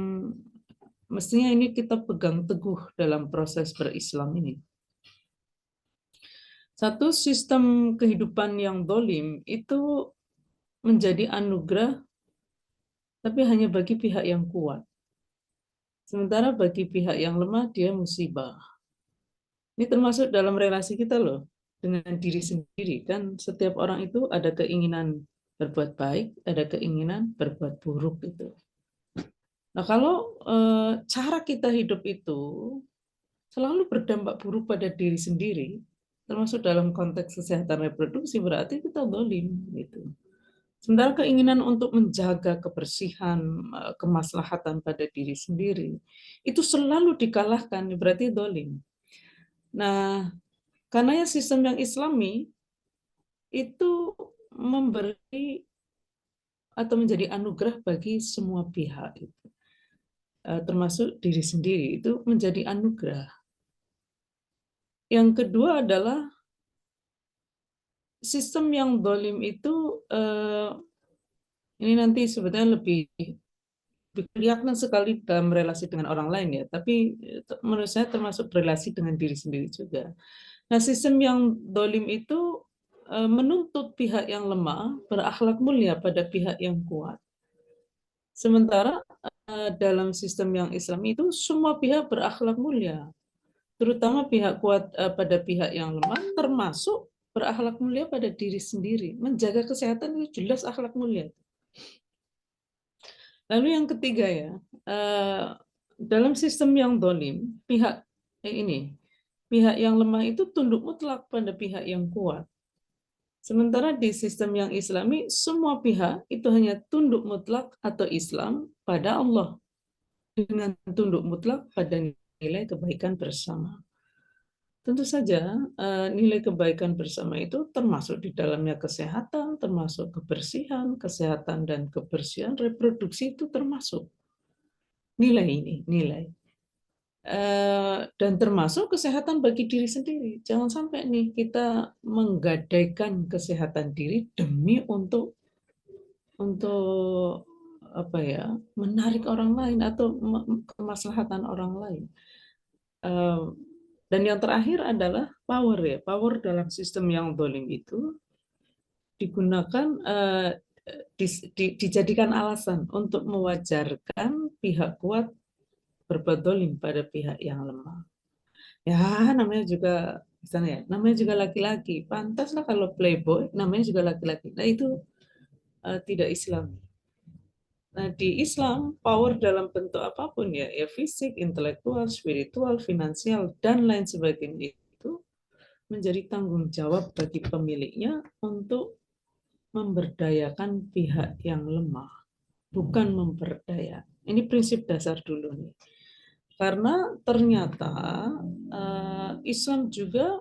mestinya ini kita pegang teguh dalam proses berislam ini. Satu, sistem kehidupan yang dolim itu menjadi anugerah, tapi hanya bagi pihak yang kuat. Sementara bagi pihak yang lemah, dia musibah. Ini termasuk dalam relasi kita loh, dengan diri sendiri. Kan setiap orang itu ada keinginan berbuat baik, ada keinginan berbuat buruk gitu. Nah, kalau cara kita hidup itu selalu berdampak buruk pada diri sendiri, termasuk dalam konteks kesehatan reproduksi, berarti kita dolim gitu. Sementara keinginan untuk menjaga kebersihan, kemaslahatan pada diri sendiri, itu selalu dikalahkan, berarti dolim. Nah, karena ya sistem yang Islami itu memberi atau menjadi anugerah bagi semua pihak, termasuk diri sendiri, itu menjadi anugerah. Yang kedua adalah sistem yang dolim itu, ini nanti sebetulnya lebih kelihatan sekali dalam relasi dengan orang lain ya, tapi menurut saya termasuk relasi dengan diri sendiri juga. Nah, sistem yang dolim itu menuntut pihak yang lemah berakhlak mulia pada pihak yang kuat. Sementara dalam sistem yang Islam itu semua pihak berakhlak mulia, terutama pihak kuat pada pihak yang lemah, termasuk berakhlak mulia pada diri sendiri. Menjaga kesehatan itu jelas akhlak mulia. Lalu yang ketiga ya, dalam sistem yang dolim, pihak yang lemah itu tunduk mutlak pada pihak yang kuat. Sementara di sistem yang Islami, semua pihak itu hanya tunduk mutlak atau Islam pada Allah, dengan tunduk mutlak pada nilai kebaikan bersama. Tentu saja nilai kebaikan bersama itu termasuk di dalamnya kesehatan, termasuk kebersihan, kesehatan dan kebersihan reproduksi itu termasuk nilai ini, nilai. Dan termasuk kesehatan bagi diri sendiri. Jangan sampai nih kita menggadaikan kesehatan diri demi untuk apa ya, menarik orang lain atau kemaslahatan orang lain. Dan yang terakhir adalah power ya. Power dalam sistem yang dolim itu digunakan, dijadikan alasan untuk mewajarkan pihak kuat berbuat dolim pada pihak yang lemah. Ya, namanya juga misalnya ya, namanya juga laki-laki. Pantaslah kalau playboy, namanya juga laki-laki. Nah itu tidak Islam. Nah, di Islam, power dalam bentuk apapun ya fisik, intelektual, spiritual, finansial, dan lain sebagainya itu menjadi tanggung jawab bagi pemiliknya untuk memberdayakan pihak yang lemah, bukan memperdaya. Ini prinsip dasar dulu nih. Karena ternyata Islam juga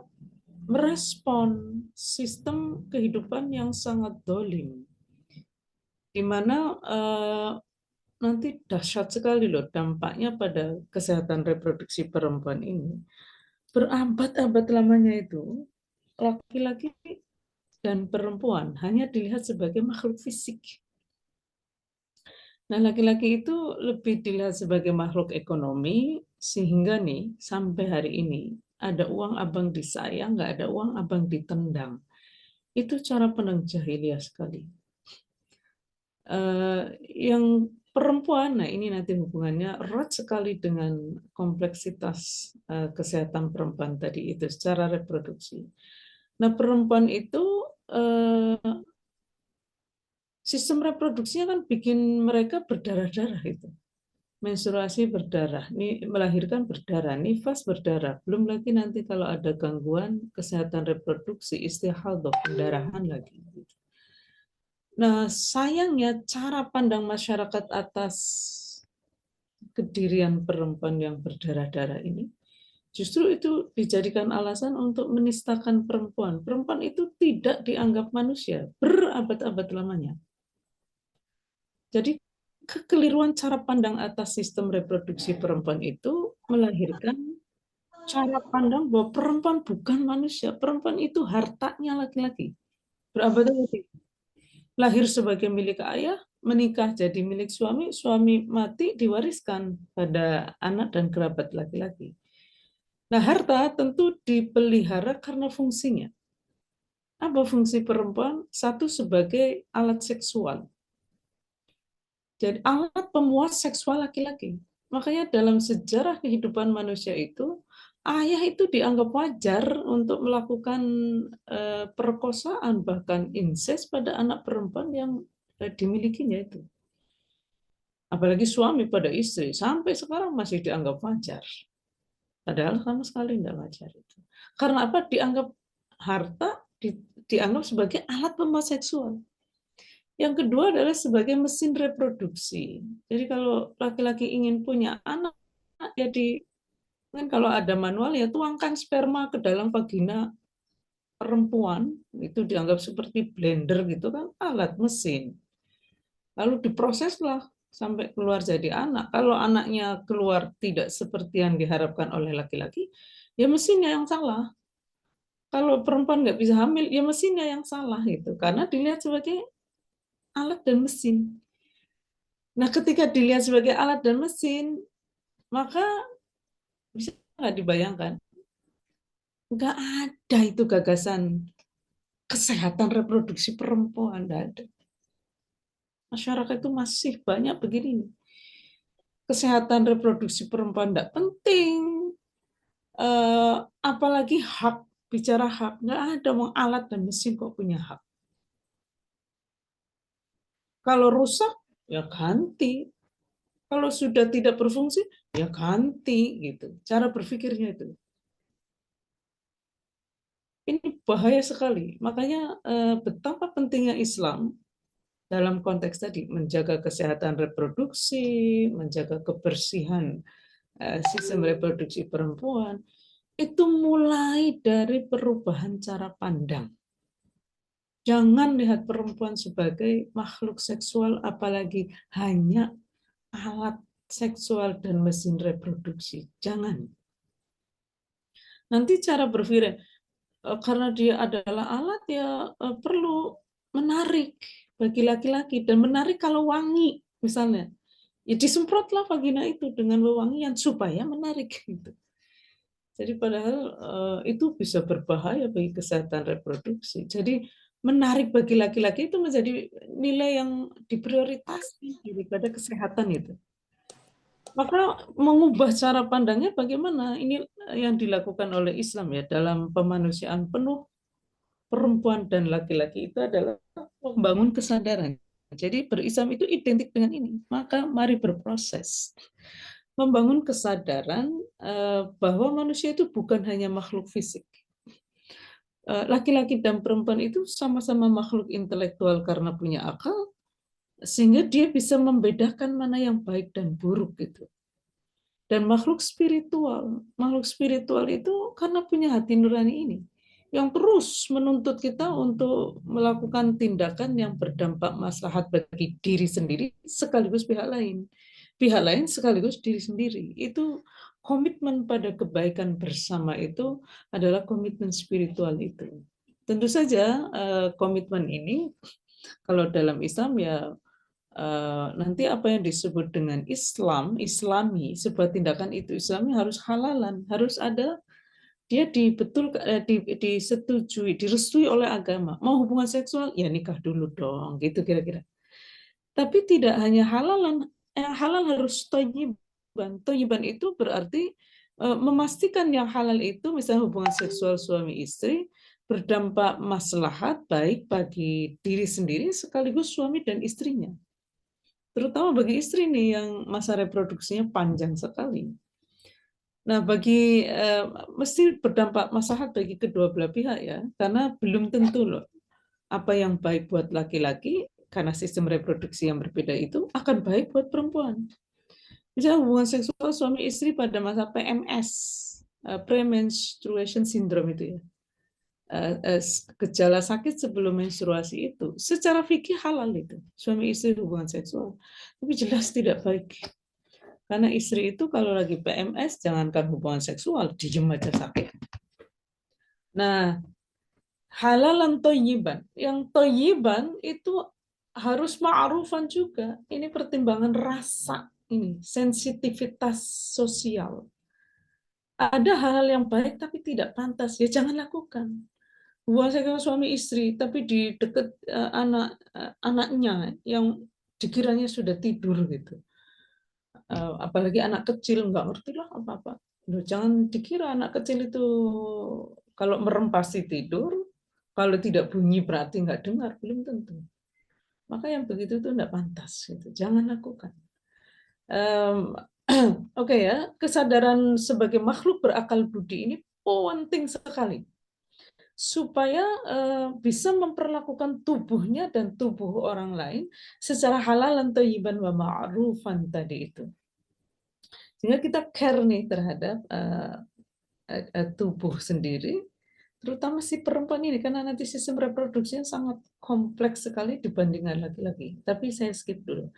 merespon sistem kehidupan yang sangat dolim, di mana nanti dahsyat sekali loh dampaknya pada kesehatan reproduksi perempuan ini. Berabad-abad lamanya itu, laki-laki dan perempuan hanya dilihat sebagai makhluk fisik. Nah, laki-laki itu lebih dilihat sebagai makhluk ekonomi, sehingga nih sampai hari ini ada uang abang disayang, nggak ada uang abang ditendang. Itu cara pandang jahiliyah sekali. Yang perempuan, nah ini nanti hubungannya erat sekali dengan kompleksitas kesehatan perempuan tadi itu secara reproduksi. Nah, perempuan itu sistem reproduksinya kan bikin mereka berdarah-darah itu. Menstruasi berdarah, melahirkan berdarah, nifas berdarah. Belum lagi nanti kalau ada gangguan kesehatan reproduksi, istihadah, pendarahan lagi. Nah, sayangnya cara pandang masyarakat atas kedirian perempuan yang berdarah-darah ini, justru itu dijadikan alasan untuk menistakan perempuan. Perempuan itu tidak dianggap manusia berabad-abad lamanya. Jadi kekeliruan cara pandang atas sistem reproduksi perempuan itu melahirkan cara pandang bahwa perempuan bukan manusia, perempuan itu hartanya laki-laki. Berabad-abad lahir sebagai milik ayah, menikah jadi milik suami, suami mati diwariskan pada anak dan kerabat laki-laki. Nah, harta tentu dipelihara karena fungsinya. Apa fungsi perempuan? Satu, sebagai alat seksual. Jadi alat pemuas seksual laki-laki. Makanya dalam sejarah kehidupan manusia itu, ayah itu dianggap wajar untuk melakukan perkosaan, bahkan incest pada anak perempuan yang dimilikinya itu. Apalagi suami pada istri, sampai sekarang masih dianggap wajar. Padahal sama sekali tidak wajar itu. Karena apa? Dianggap harta, dianggap sebagai alat pemuas seksual. Yang kedua adalah sebagai mesin reproduksi. Jadi kalau laki-laki ingin punya anak, jadi kan kalau ada manual ya tuangkan sperma ke dalam vagina perempuan, itu dianggap seperti blender gitu kan, alat mesin. Lalu diproseslah sampai keluar jadi anak. Kalau anaknya keluar tidak seperti yang diharapkan oleh laki-laki, ya mesinnya yang salah. Kalau perempuan nggak bisa hamil, ya mesinnya yang salah gitu. Karena dilihat sebagai alat dan mesin. Nah, ketika dilihat sebagai alat dan mesin, maka bisa nggak dibayangkan, nggak ada itu gagasan kesehatan reproduksi perempuan, nggak ada. Masyarakat itu masih banyak begini. Kesehatan reproduksi perempuan nggak penting, apalagi hak, bicara hak, nggak ada, mau alat dan mesin kok punya hak. Kalau rusak, ya ganti. Kalau sudah tidak berfungsi, ya ganti gitu. Cara berpikirnya itu. Ini bahaya sekali. Makanya betapa pentingnya Islam dalam konteks tadi menjaga kesehatan reproduksi, menjaga kebersihan sistem reproduksi perempuan, itu mulai dari perubahan cara pandang. Jangan lihat perempuan sebagai makhluk seksual, apalagi hanya alat seksual dan mesin reproduksi. Jangan. Nanti cara berpikir, karena dia adalah alat, ya perlu menarik bagi laki-laki. Dan menarik kalau wangi, misalnya. Ya disemprotlah vagina itu dengan wewangian supaya menarik. Gitu. Jadi padahal itu bisa berbahaya bagi kesehatan reproduksi. Jadi menarik bagi laki-laki itu menjadi nilai yang diprioritaskan daripada kesehatan itu. Maka mengubah cara pandangnya bagaimana? Ini yang dilakukan oleh Islam ya, dalam pemanusiaan penuh perempuan dan laki-laki itu adalah membangun kesadaran. Jadi berislam itu identik dengan ini. Maka mari berproses. Membangun kesadaran bahwa manusia itu bukan hanya makhluk fisik. Laki-laki dan perempuan itu sama-sama makhluk intelektual karena punya akal, sehingga dia bisa membedakan mana yang baik dan buruk gitu. Dan makhluk spiritual itu karena punya hati nurani ini, yang terus menuntut kita untuk melakukan tindakan yang berdampak maslahat bagi diri sendiri sekaligus pihak lain sekaligus diri sendiri. Itu komitmen pada kebaikan bersama itu adalah komitmen spiritual itu. Tentu saja komitmen ini kalau dalam Islam ya nanti apa yang disebut dengan Islami, sebuah tindakan itu Islami harus halalan, harus ada dia disetujui, direstui oleh agama. Mau hubungan seksual, ya nikah dulu dong, gitu kira-kira. Tapi tidak hanya halalan, yang halal harus thayyiban. Thayyiban itu berarti memastikan yang halal itu misalnya hubungan seksual suami istri berdampak maslahat baik bagi diri sendiri sekaligus suami dan istrinya. Terutama bagi istri nih yang masa reproduksinya panjang sekali. Nah, mesti berdampak maslahat bagi kedua belah pihak ya, karena belum tentu loh apa yang baik buat laki-laki karena sistem reproduksi yang berbeda itu akan baik buat perempuan. Misalnya hubungan seksual suami istri pada masa PMS, premenstruation syndrome itu ya, gejala sakit sebelum menstruasi itu, secara fikih halal itu, suami istri hubungan seksual, tapi jelas tidak baik. Karena istri itu kalau lagi PMS, jangankan hubungan seksual, diem aja sakit. Nah, halalan thayyiban. Yang thayyiban itu harus ma'rufan juga. Ini pertimbangan rasa, ini sensitivitas sosial. Ada hal-hal yang baik tapi tidak pantas, ya jangan lakukan. Hubungan seksual suami istri, tapi di dekat anaknya yang dikiranya sudah tidur gitu. Apalagi anak kecil nggak ngerti lah apa-apa. Jangan dikira anak kecil itu kalau merem pasti tidur, kalau tidak bunyi berarti nggak dengar, belum tentu. Maka yang begitu itu nggak pantas, gitu. Jangan lakukan. Oke ya, kesadaran sebagai makhluk berakal budi ini penting sekali supaya bisa memperlakukan tubuhnya dan tubuh orang lain secara halal dan thayyiban wa ma'rufan tadi itu. Sehingga kita care nih terhadap tubuh sendiri, terutama si perempuan ini, karena nanti sistem reproduksinya sangat kompleks sekali dibandingkan laki-laki. Tapi saya skip dulu.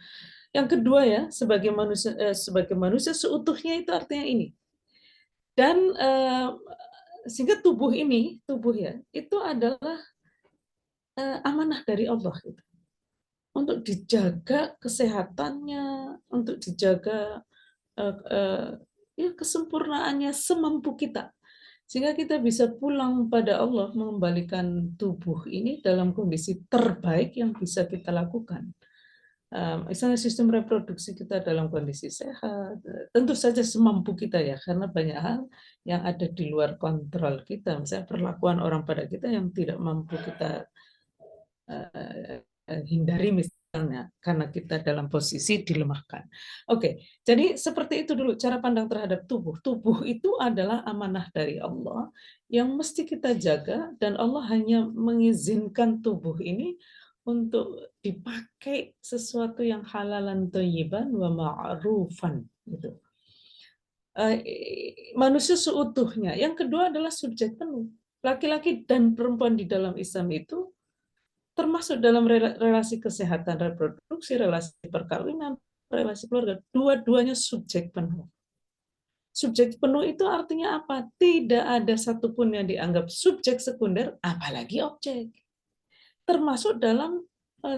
Yang kedua ya, sebagai manusia seutuhnya itu artinya ini. Dan sehingga tubuh ya, itu adalah amanah dari Allah gitu. Untuk dijaga kesehatannya, untuk dijaga ya kesempurnaannya semampu kita, sehingga kita bisa pulang pada Allah mengembalikan tubuh ini dalam kondisi terbaik yang bisa kita lakukan. Misalnya sistem reproduksi kita dalam kondisi sehat, tentu saja semampu kita ya, karena banyak hal yang ada di luar kontrol kita, misalnya perlakuan orang pada kita yang tidak mampu kita hindari misalnya karena kita dalam posisi dilemahkan. Oke, jadi seperti itu dulu cara pandang terhadap tubuh. Tubuh itu adalah amanah dari Allah yang mesti kita jaga, dan Allah hanya mengizinkan tubuh ini untuk dipakai sesuatu yang halalan thayyiban wa ma'rufan gitu. Manusia seutuhnya. Yang kedua adalah subjek penuh. Laki-laki dan perempuan di dalam Islam itu termasuk dalam relasi kesehatan reproduksi, relasi perkawinan, relasi keluarga, dua-duanya subjek penuh. Subjek penuh itu artinya apa? Tidak ada satupun yang dianggap subjek sekunder, apalagi objek. Termasuk dalam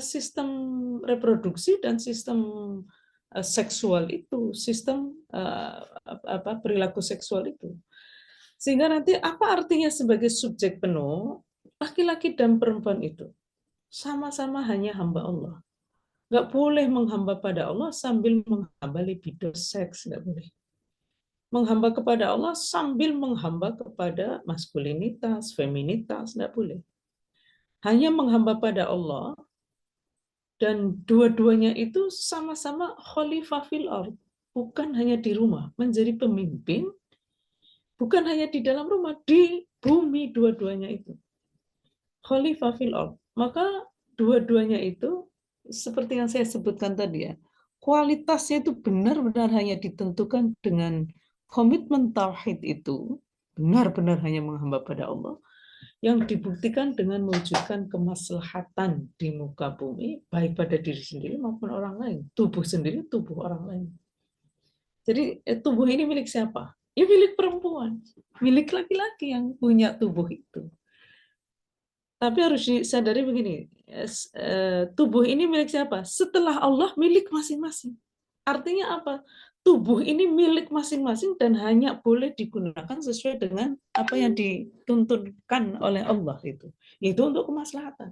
sistem reproduksi dan sistem seksual itu, sistem perilaku seksual itu. Sehingga nanti apa artinya sebagai subjek penuh? Laki-laki dan perempuan itu sama-sama hanya hamba Allah. Nggak boleh menghamba pada Allah sambil menghamba libido seks, nggak boleh. Menghamba kepada Allah sambil menghamba kepada maskulinitas, feminitas, nggak boleh. Hanya menghamba pada Allah, dan dua-duanya itu sama-sama khalifah fil ardh, bukan hanya di rumah, menjadi pemimpin, bukan hanya di dalam rumah, di bumi dua-duanya itu. Khalifah fil ardh. Maka dua-duanya itu seperti yang saya sebutkan tadi ya, kualitasnya itu benar-benar hanya ditentukan dengan komitmen tauhid itu, benar-benar hanya menghamba pada Allah, yang dibuktikan dengan mewujudkan kemaslahatan di muka bumi, baik pada diri sendiri maupun orang lain. Tubuh sendiri, tubuh orang lain. Jadi tubuh ini milik siapa? Ya milik perempuan, milik laki-laki yang punya tubuh itu. Tapi harus disadari begini, tubuh ini milik siapa? Setelah Allah, milik masing-masing. Artinya apa? Tubuh ini milik masing-masing dan hanya boleh digunakan sesuai dengan apa yang dituntunkan oleh Allah itu. Itu untuk kemaslahatan.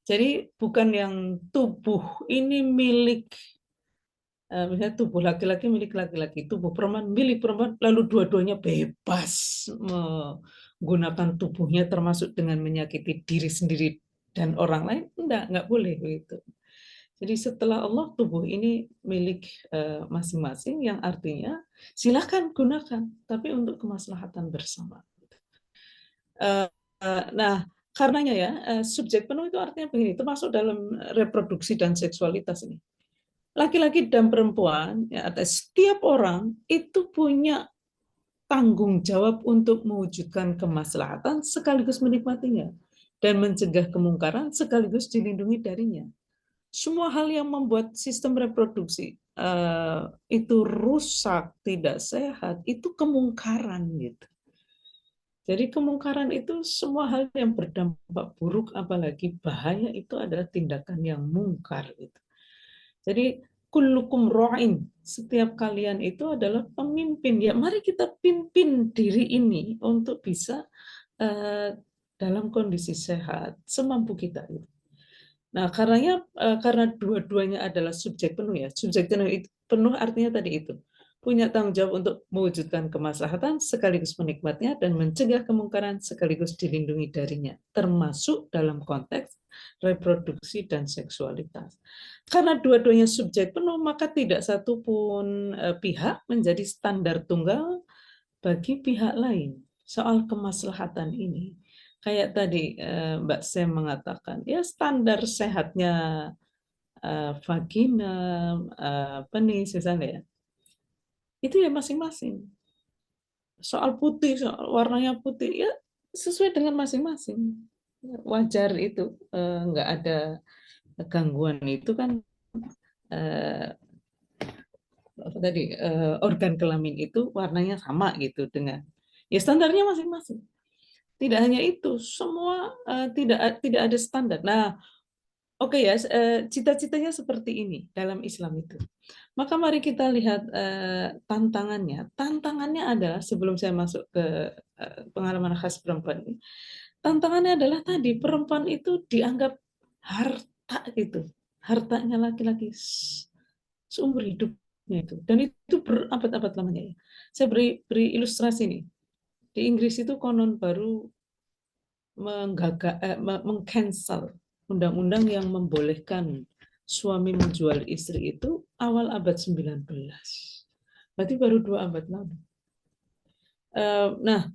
Jadi bukan yang tubuh ini milik Misalnya tubuh laki-laki milik laki-laki, tubuh perempuan milik perempuan, lalu dua-duanya bebas menggunakan tubuhnya termasuk dengan menyakiti diri sendiri dan orang lain, enggak boleh begitu. Jadi setelah Allah, tubuh ini milik masing-masing, yang artinya silakan gunakan, tapi untuk kemaslahatan bersama. Nah, karenanya ya, subjek penuh itu artinya begini, termasuk dalam reproduksi dan seksualitas ini. Laki-laki dan perempuan, ya, atau setiap orang itu punya tanggung jawab untuk mewujudkan kemaslahatan sekaligus menikmatinya dan mencegah kemungkaran sekaligus dilindungi darinya. Semua hal yang membuat sistem reproduksi itu rusak, tidak sehat, itu kemungkaran gitu. Jadi kemungkaran itu semua hal yang berdampak buruk, apalagi bahaya, itu adalah tindakan yang mungkar gitu. Jadi kullukum ra'in, setiap kalian itu adalah pemimpin. Ya, mari kita pimpin diri ini untuk bisa dalam kondisi sehat semampu kita. Nah, karena dua-duanya adalah subjek penuh ya. Subjek penuh artinya tadi itu. Punya tanggung jawab untuk mewujudkan kemaslahatan sekaligus menikmatinya dan mencegah kemungkaran sekaligus dilindungi darinya, termasuk dalam konteks reproduksi dan seksualitas. Karena dua-duanya subjek penuh, maka tidak satupun pihak menjadi standar tunggal bagi pihak lain soal kemaslahatan ini. Kayak tadi Mbak Sem mengatakan, ya standar sehatnya vagina, penis misalnya ya, itu ya masing-masing. Soal putih, soal warnanya putih, ya sesuai dengan masing-masing. Wajar itu, nggak ada gangguan itu kan, tadi organ kelamin itu warnanya sama gitu dengan, ya standarnya masing-masing. Tidak hanya itu, semua tidak ada standar. Nah, oke ya, cita-citanya seperti ini dalam Islam itu. Maka mari kita lihat tantangannya. Tantangannya adalah, sebelum saya masuk ke pengalaman khas perempuan ini, tantangannya adalah tadi, perempuan itu dianggap harta gitu. Hartanya laki-laki seumur hidupnya itu. Dan itu berabad-abad lamanya. Saya beri ilustrasi nih. Di Inggris itu konon baru mengcancel undang-undang yang membolehkan suami menjual istri itu awal abad 19. Berarti baru 2 abad lalu. Nah,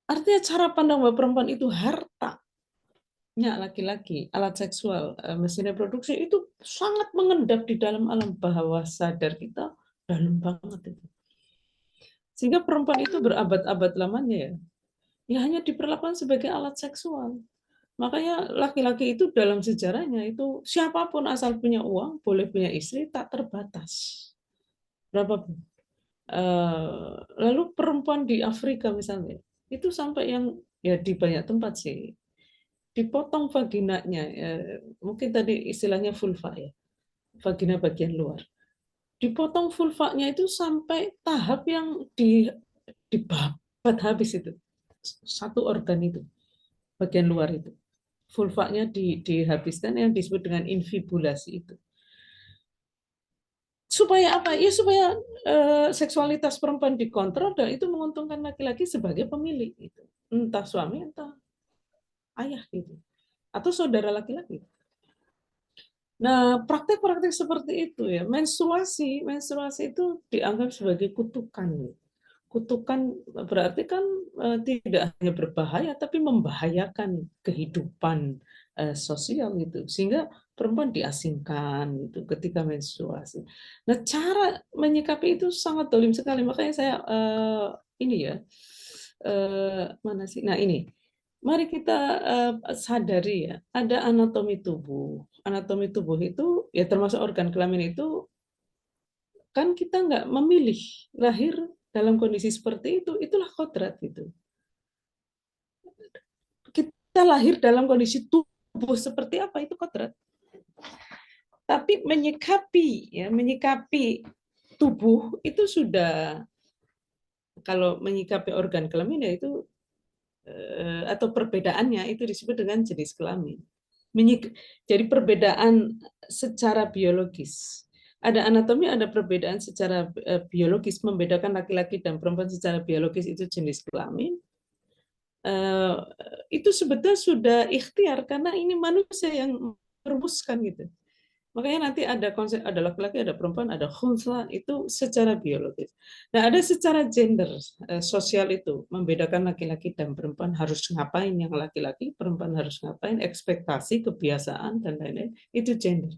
artinya cara pandang bahwa perempuan itu hartanya laki-laki, alat seksual, mesin reproduksi, itu sangat mengendap di dalam alam bawah sadar kita, dalam banget itu. Sehingga perempuan itu berabad-abad lamanya ya hanya diperlakukan sebagai alat seksual. Makanya laki-laki itu dalam sejarahnya itu siapapun asal punya uang boleh punya istri, tak terbatas berapapun. Lalu perempuan di Afrika misalnya itu sampai yang ya di banyak tempat sih dipotong vaginanya, mungkin tadi istilahnya vulva ya, vagina bagian luar. Dipotong vulvanya itu sampai tahap yang dibabat habis itu satu organ itu bagian luar itu. Vulvanya dihabiskan, yang disebut dengan infibulasi itu. Supaya apa? Ya supaya seksualitas perempuan dikontrol dan itu menguntungkan laki-laki sebagai pemilik itu. Entah suami, entah ayah gitu. Atau saudara laki-laki. Nah, praktek-praktek seperti itu ya, menstruasi itu dianggap sebagai kutukan. Kutukan berarti kan tidak hanya berbahaya tapi membahayakan kehidupan sosial gitu, sehingga perempuan diasingkan gitu ketika menstruasi. Nah, cara menyikapi itu sangat dolim sekali, makanya saya ini ya mana sih? Nah ini, mari kita sadari ya, ada anatomi tubuh. Anatomi tubuh itu ya termasuk organ kelamin itu kan kita nggak memilih lahir dalam kondisi seperti itu, itulah kodrat gitu. Kita lahir dalam kondisi tubuh seperti apa, itu kodrat. Tapi menyikapi tubuh itu sudah, kalau menyikapi organ kelamin ya itu atau perbedaannya itu disebut dengan jenis kelamin. Jadi perbedaan secara biologis. ada anatomi, ada perbedaan secara biologis, membedakan laki-laki dan perempuan secara biologis itu jenis kelamin. Itu sebetulnya sudah ikhtiar karena ini manusia yang merumuskan gitu. Makanya nanti ada konsep, ada laki-laki, ada perempuan, ada khunsla, itu secara biologis. Nah, ada secara gender, sosial itu, membedakan laki-laki dan perempuan harus ngapain, yang laki-laki, perempuan harus ngapain, ekspektasi, kebiasaan, dan lain-lain, itu gender.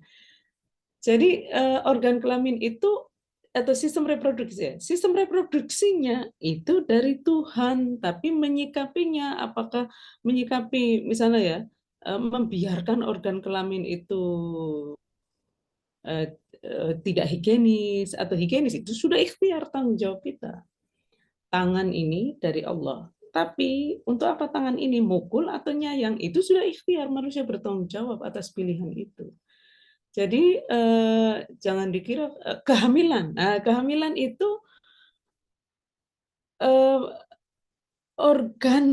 Jadi organ kelamin itu, atau sistem reproduksi, sistem reproduksinya itu dari Tuhan, tapi menyikapinya, apakah menyikapi misalnya ya, membiarkan organ kelamin itu tidak higienis atau higienis, itu sudah ikhtiar, tanggung jawab kita. Tangan ini dari Allah. Tapi untuk apa tangan ini, mukul atau nyayang, itu sudah ikhtiar, manusia bertanggung jawab atas pilihan itu. Jadi jangan dikira kehamilan. Nah, kehamilan itu organ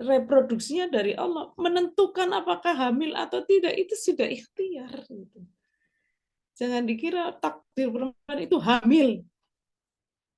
reproduksinya dari Allah. Menentukan apakah hamil atau tidak itu sudah ikhtiar. Jangan dikira takdir perempuan itu hamil.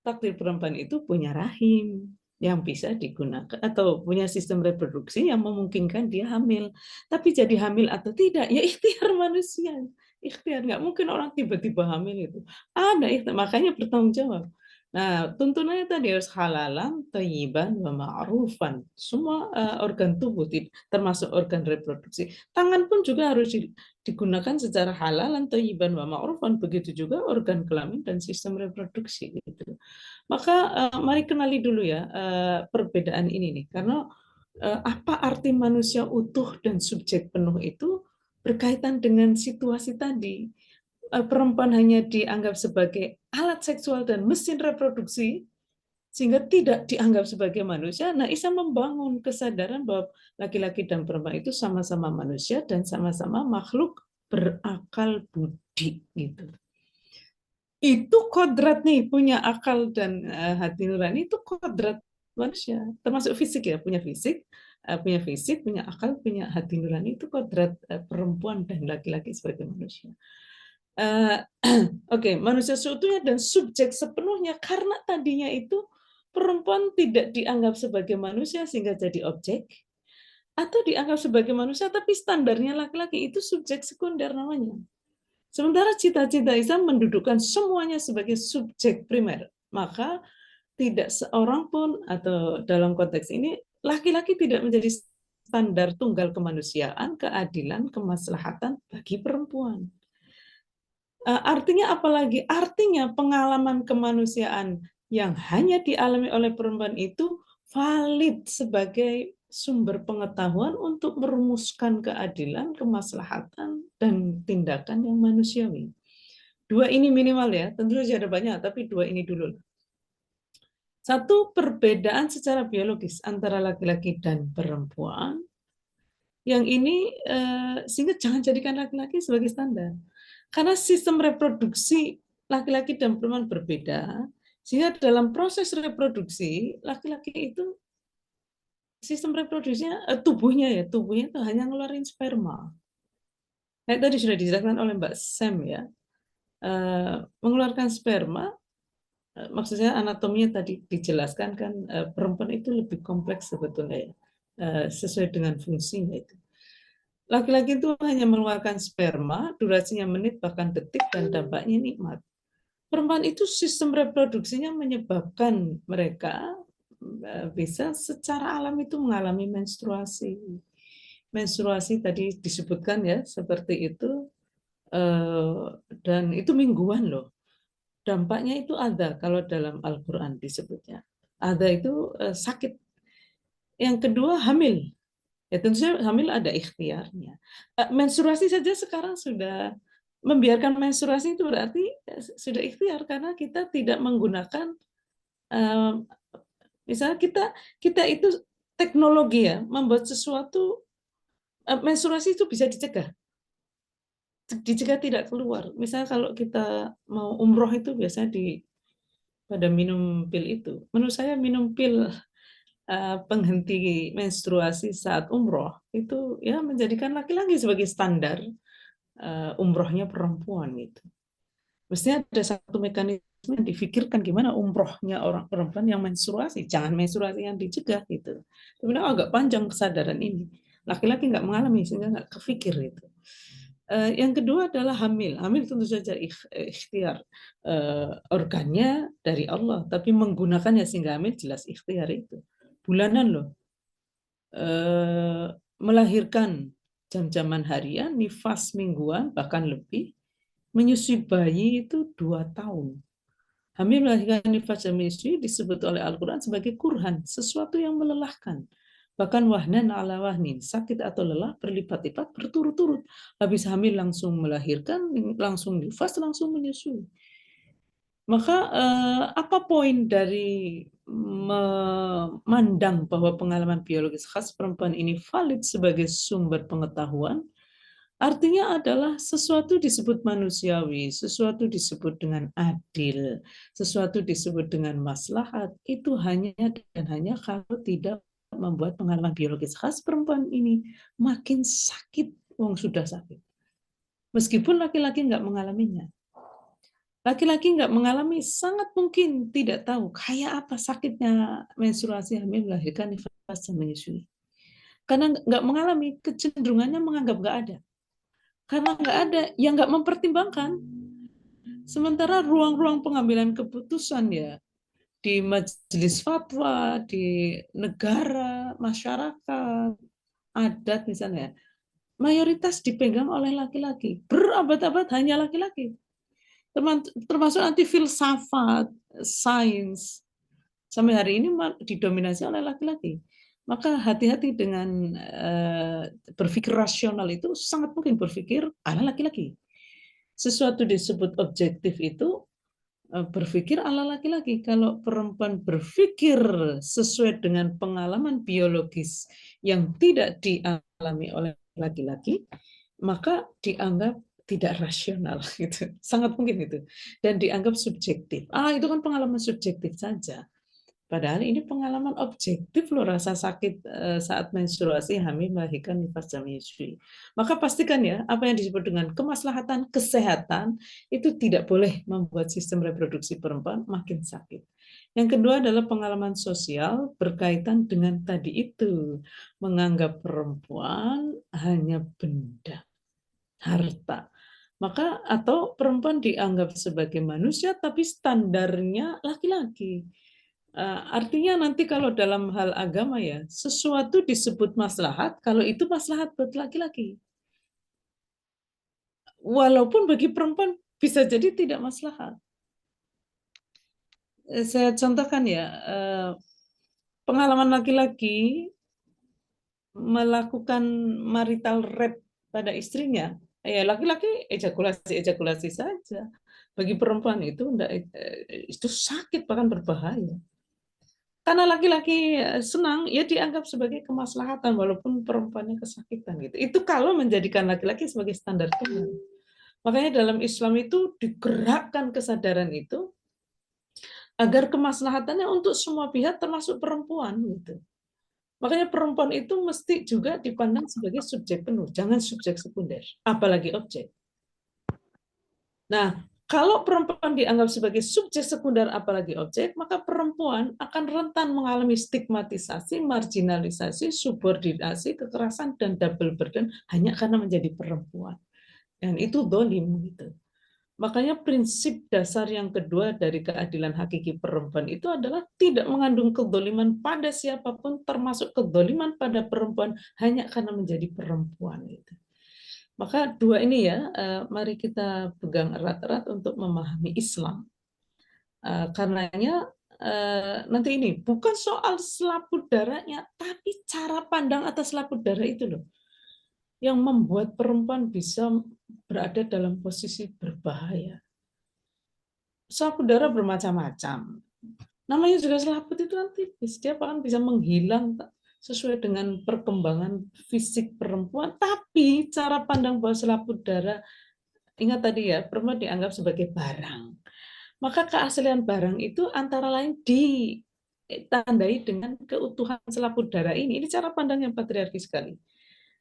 Takdir perempuan itu punya rahim yang bisa digunakan atau punya sistem reproduksi yang memungkinkan dia hamil. Tapi jadi hamil atau tidak, ya ikhtiar manusia. Ikhtiar, nggak mungkin orang tiba-tiba hamil itu. Ada ikhtiar, makanya bertanggung jawab. Nah, tuntunannya tadi harus halalan, thayyiban, wa ma'rufan. Semua organ tubuh, termasuk organ reproduksi. Tangan pun juga harus digunakan secara halalan, thayyiban, wa ma'rufan. Begitu juga organ kelamin dan sistem reproduksi. Gitu. Maka mari kenali dulu ya perbedaan ini nih, karena apa arti manusia utuh dan subjek penuh itu berkaitan dengan situasi tadi. Perempuan hanya dianggap sebagai alat seksual dan mesin reproduksi, sehingga tidak dianggap sebagai manusia. Nah, Isa membangun kesadaran bahwa laki-laki dan perempuan itu sama-sama manusia dan sama-sama makhluk berakal budi gitu. Itu kodrat nih, punya akal dan hati nurani, itu kodrat manusia, termasuk fisik ya, punya fisik, punya akal, punya hati nurani, itu kodrat perempuan dan laki-laki sebagai manusia. Oke, manusia seutuhnya dan subjek sepenuhnya, karena tadinya itu perempuan tidak dianggap sebagai manusia sehingga jadi objek, atau dianggap sebagai manusia tapi standarnya laki-laki, itu subjek sekunder namanya. Sementara cita-cita Islam mendudukkan semuanya sebagai subjek primer, maka tidak seorang pun, atau dalam konteks ini, laki-laki tidak menjadi standar tunggal kemanusiaan, keadilan, kemaslahatan bagi perempuan. Artinya apalagi? Artinya pengalaman kemanusiaan yang hanya dialami oleh perempuan itu valid sebagai sumber pengetahuan untuk merumuskan keadilan, kemaslahatan, dan tindakan yang manusiawi. Dua ini minimal ya, tentu saja ada banyak, tapi dua ini dulu. Satu, perbedaan secara biologis antara laki-laki dan perempuan. Yang ini sehingga jangan jadikan laki-laki sebagai standar. Karena sistem reproduksi laki-laki dan perempuan berbeda, sehingga dalam proses reproduksi, laki-laki itu sistem reproduksinya, tubuhnya itu hanya ngeluarin sperma. Nah, tadi sudah dijelaskan oleh Mbak Sam ya, mengeluarkan sperma, maksudnya anatominya tadi dijelaskan kan, perempuan itu lebih kompleks sebetulnya ya, sesuai dengan fungsinya itu. Laki-laki itu hanya mengeluarkan sperma, durasinya menit bahkan detik dan dampaknya nikmat. Perempuan itu sistem reproduksinya menyebabkan mereka bisa secara alam itu mengalami menstruasi. Menstruasi tadi disebutkan ya seperti itu, dan itu mingguan loh. Dampaknya itu ada kalau dalam Al-Quran disebutnya. Ada itu sakit. Yang kedua hamil. Ya tentu saja hamil ada ikhtiarnya. Menstruasi saja sekarang sudah, membiarkan menstruasi itu berarti sudah ikhtiar karena kita tidak menggunakan, misalnya kita itu teknologi ya, membuat sesuatu, menstruasi itu bisa dicegah tidak keluar. Misalnya kalau kita mau umroh itu biasanya pada minum pil itu. Menurut saya minum pil penghenti menstruasi saat umroh itu ya menjadikan laki-laki sebagai standar umrohnya perempuan gitu. Mestinya ada satu mekanisme yang difikirkan gimana umrohnya orang perempuan yang menstruasi, jangan menstruasi yang dicegah gitu. Sebenarnya agak panjang kesadaran ini. Laki-laki nggak mengalami sehingga nggak kepikir itu. Yang kedua adalah hamil. Hamil tentu saja ikhtiar organnya dari Allah, tapi menggunakannya sehingga hamil jelas ikhtiar itu. Bulanan loh, melahirkan jam-jaman harian, nifas mingguan bahkan lebih, menyusui bayi itu 2 tahun. Hamil melahirkan nifas dan menyusui disebut oleh Al-Quran sebagai kurhan, sesuatu yang melelahkan. Bahkan wahnan ala wahnin, sakit atau lelah berlipat-lipat berturut-turut. Habis hamil langsung melahirkan, langsung nifas, langsung menyusui. Maka apa poin dari memandang bahwa pengalaman biologis khas perempuan ini valid sebagai sumber pengetahuan? Artinya adalah sesuatu disebut manusiawi, sesuatu disebut dengan adil, sesuatu disebut dengan maslahat, itu hanya dan hanya kalau tidak membuat pengalaman biologis khas perempuan ini makin sakit, wong sudah sakit. Meskipun laki-laki nggak mengalaminya. Laki-laki nggak mengalami, sangat mungkin tidak tahu kayak apa sakitnya menstruasi hamil melahirkan nifas dan menyusui. Karena nggak mengalami, kecenderungannya menganggap nggak ada. Karena nggak ada, yang nggak mempertimbangkan. Sementara ruang-ruang pengambilan keputusan ya, di majelis fatwa, di negara, masyarakat, adat misalnya, mayoritas dipegang oleh laki-laki. Berabad-abad hanya laki-laki. Termasuk nanti filsafat, sains, sampai hari ini didominasi oleh laki-laki. Maka hati-hati dengan berpikir rasional itu sangat mungkin berpikir ala laki-laki. Sesuatu disebut objektif itu berpikir ala laki-laki. Kalau perempuan berpikir sesuai dengan pengalaman biologis yang tidak dialami oleh laki-laki, maka dianggap tidak rasional gitu. Sangat mungkin itu. Dan dianggap subjektif. Itu kan pengalaman subjektif saja. Padahal ini pengalaman objektif loh, rasa sakit saat menstruasi, hamil, melahirkan, nifas, dan menyusui. Maka pastikan ya, apa yang disebut dengan kemaslahatan, kesehatan, itu tidak boleh membuat sistem reproduksi perempuan makin sakit. Yang kedua adalah pengalaman sosial berkaitan dengan tadi itu, menganggap perempuan hanya benda, harta. Maka atau perempuan dianggap sebagai manusia tapi standarnya laki-laki. Artinya nanti kalau dalam hal agama ya, sesuatu disebut maslahat kalau itu maslahat buat laki-laki. Walaupun bagi perempuan bisa jadi tidak maslahat. Saya contohkan ya, pengalaman laki-laki melakukan marital rape pada istrinya, ya laki-laki ejakulasi saja. Bagi perempuan itu itu sakit bahkan berbahaya. Karena laki-laki senang, ya dianggap sebagai kemaslahatan walaupun perempuannya kesakitan gitu. Itu kalau menjadikan laki-laki sebagai standar Tuhan. Makanya dalam Islam itu digerakkan kesadaran itu agar kemaslahatannya untuk semua pihak termasuk perempuan gitu. Makanya perempuan itu mesti juga dipandang sebagai subjek penuh, jangan subjek sekunder, apalagi objek. Nah, kalau perempuan dianggap sebagai subjek sekunder apalagi objek, maka perempuan akan rentan mengalami stigmatisasi, marginalisasi, subordinasi, kekerasan, dan double burden hanya karena menjadi perempuan. Dan itu dolim gitu. Makanya prinsip dasar yang kedua dari keadilan hakiki perempuan itu adalah tidak mengandung kedoliman pada siapapun, termasuk kedoliman pada perempuan hanya karena menjadi perempuan. Gitu. Maka dua ini ya, mari kita pegang erat-erat untuk memahami Islam. Karenanya nanti ini bukan soal selaput darahnya, tapi cara pandang atas selaput darah itu loh, yang membuat perempuan bisa berada dalam posisi berbahaya. Selaput darah bermacam-macam. Namanya juga selaput itu kan tipis, dia bahkan bisa menghilang sesuai dengan perkembangan fisik perempuan, tapi cara pandang bahwa selaput darah, ingat tadi ya, perempuan dianggap sebagai barang. Maka keaslian barang itu antara lain ditandai dengan keutuhan selaput darah ini. Ini cara pandang yang patriarki sekali.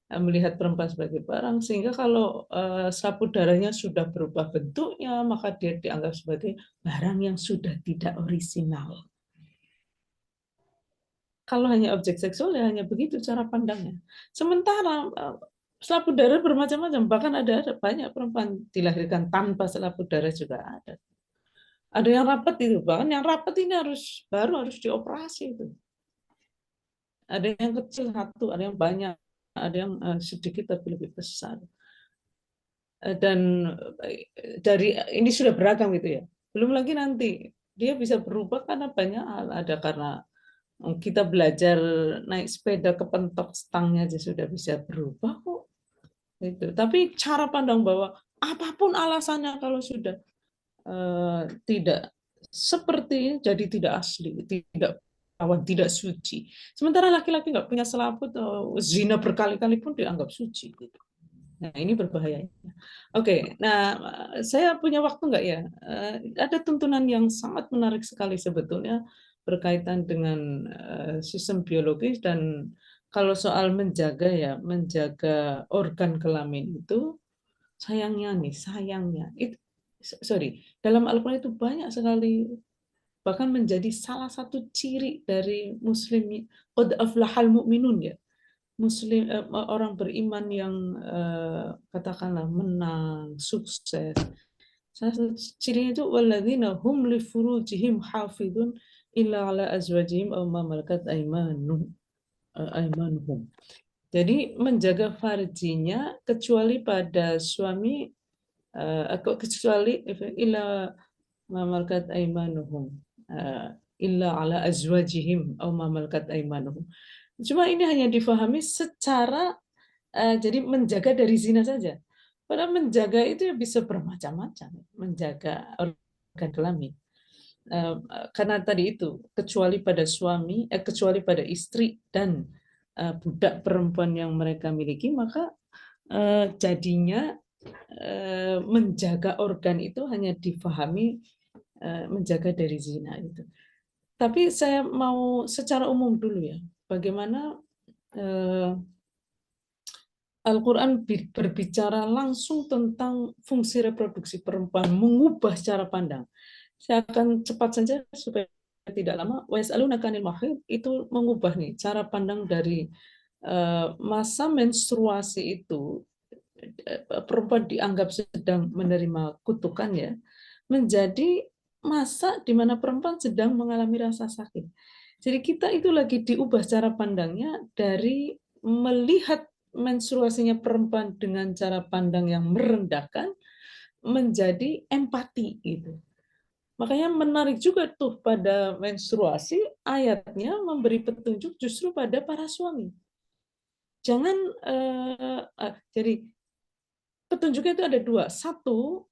melihat perempuan sebagai barang, sehingga kalau selaput darahnya sudah berubah bentuknya, maka dia dianggap sebagai barang yang sudah tidak orisinal. Kalau hanya objek seksual ya hanya begitu cara pandangnya. Sementara selaput darah bermacam-macam, bahkan ada banyak perempuan dilahirkan tanpa selaput darah juga ada. Ada yang rapat itu, bahkan yang rapat ini baru harus dioperasi itu. Ada yang kecil satu, ada yang banyak, ada yang sedikit tapi lebih besar. Dan dari ini sudah beragam gitu ya. Belum lagi nanti dia bisa berubah karena banyak hal. Ada karena kita belajar naik sepeda kepentok stangnya aja sudah bisa berubah kok. Gitu. Tapi cara pandang bahwa apapun alasannya kalau sudah tidak seperti jadi tidak asli, tidak awan, tidak suci. Sementara laki-laki nggak punya selaput, zina berkali-kali pun dianggap suci. Gitu. Nah, ini berbahaya. Oke, nah saya punya waktu nggak ya? Ada tuntunan yang sangat menarik sekali sebetulnya berkaitan dengan sistem biologis, dan kalau soal menjaga organ kelamin itu sayangnya dalam Al-Quran itu banyak sekali, bahkan menjadi salah satu ciri dari muslim, qad aflahal mu'minun ya. Muslim, orang beriman yang katakanlah menang, sukses. Salah satu cirinya itu walladzina hum li furujihim hafidun illa ala azwajihim aw ma malakat aymanuhum. Jadi menjaga farjinya kecuali pada suami, kecuali illa ma malakat aymanuhum, illa ala azwajihim aw ma malakat aymanuhum. Cuma ini hanya difahami secara jadi menjaga dari zina saja. Padahal menjaga itu ya bisa bermacam-macam, menjaga organ kelamin. Karena tadi itu kecuali pada suami, kecuali pada istri dan budak perempuan yang mereka miliki, maka jadinya menjaga organ itu hanya difahami menjaga dari zina itu. Tapi saya mau secara umum dulu ya, bagaimana Al-Quran berbicara langsung tentang fungsi reproduksi perempuan, mengubah cara pandang. Saya akan cepat saja supaya tidak lama. Wa yas'alunaka 'anil mahid itu mengubah nih cara pandang dari masa menstruasi itu, perempuan dianggap sedang menerima kutukan ya, menjadi masa di mana perempuan sedang mengalami rasa sakit. Jadi kita itu lagi diubah cara pandangnya dari melihat menstruasinya perempuan dengan cara pandang yang merendahkan menjadi empati gitu. Makanya menarik juga tuh pada menstruasi ayatnya memberi petunjuk justru pada para suami. Jangan jadi petunjuknya itu ada dua. Satu,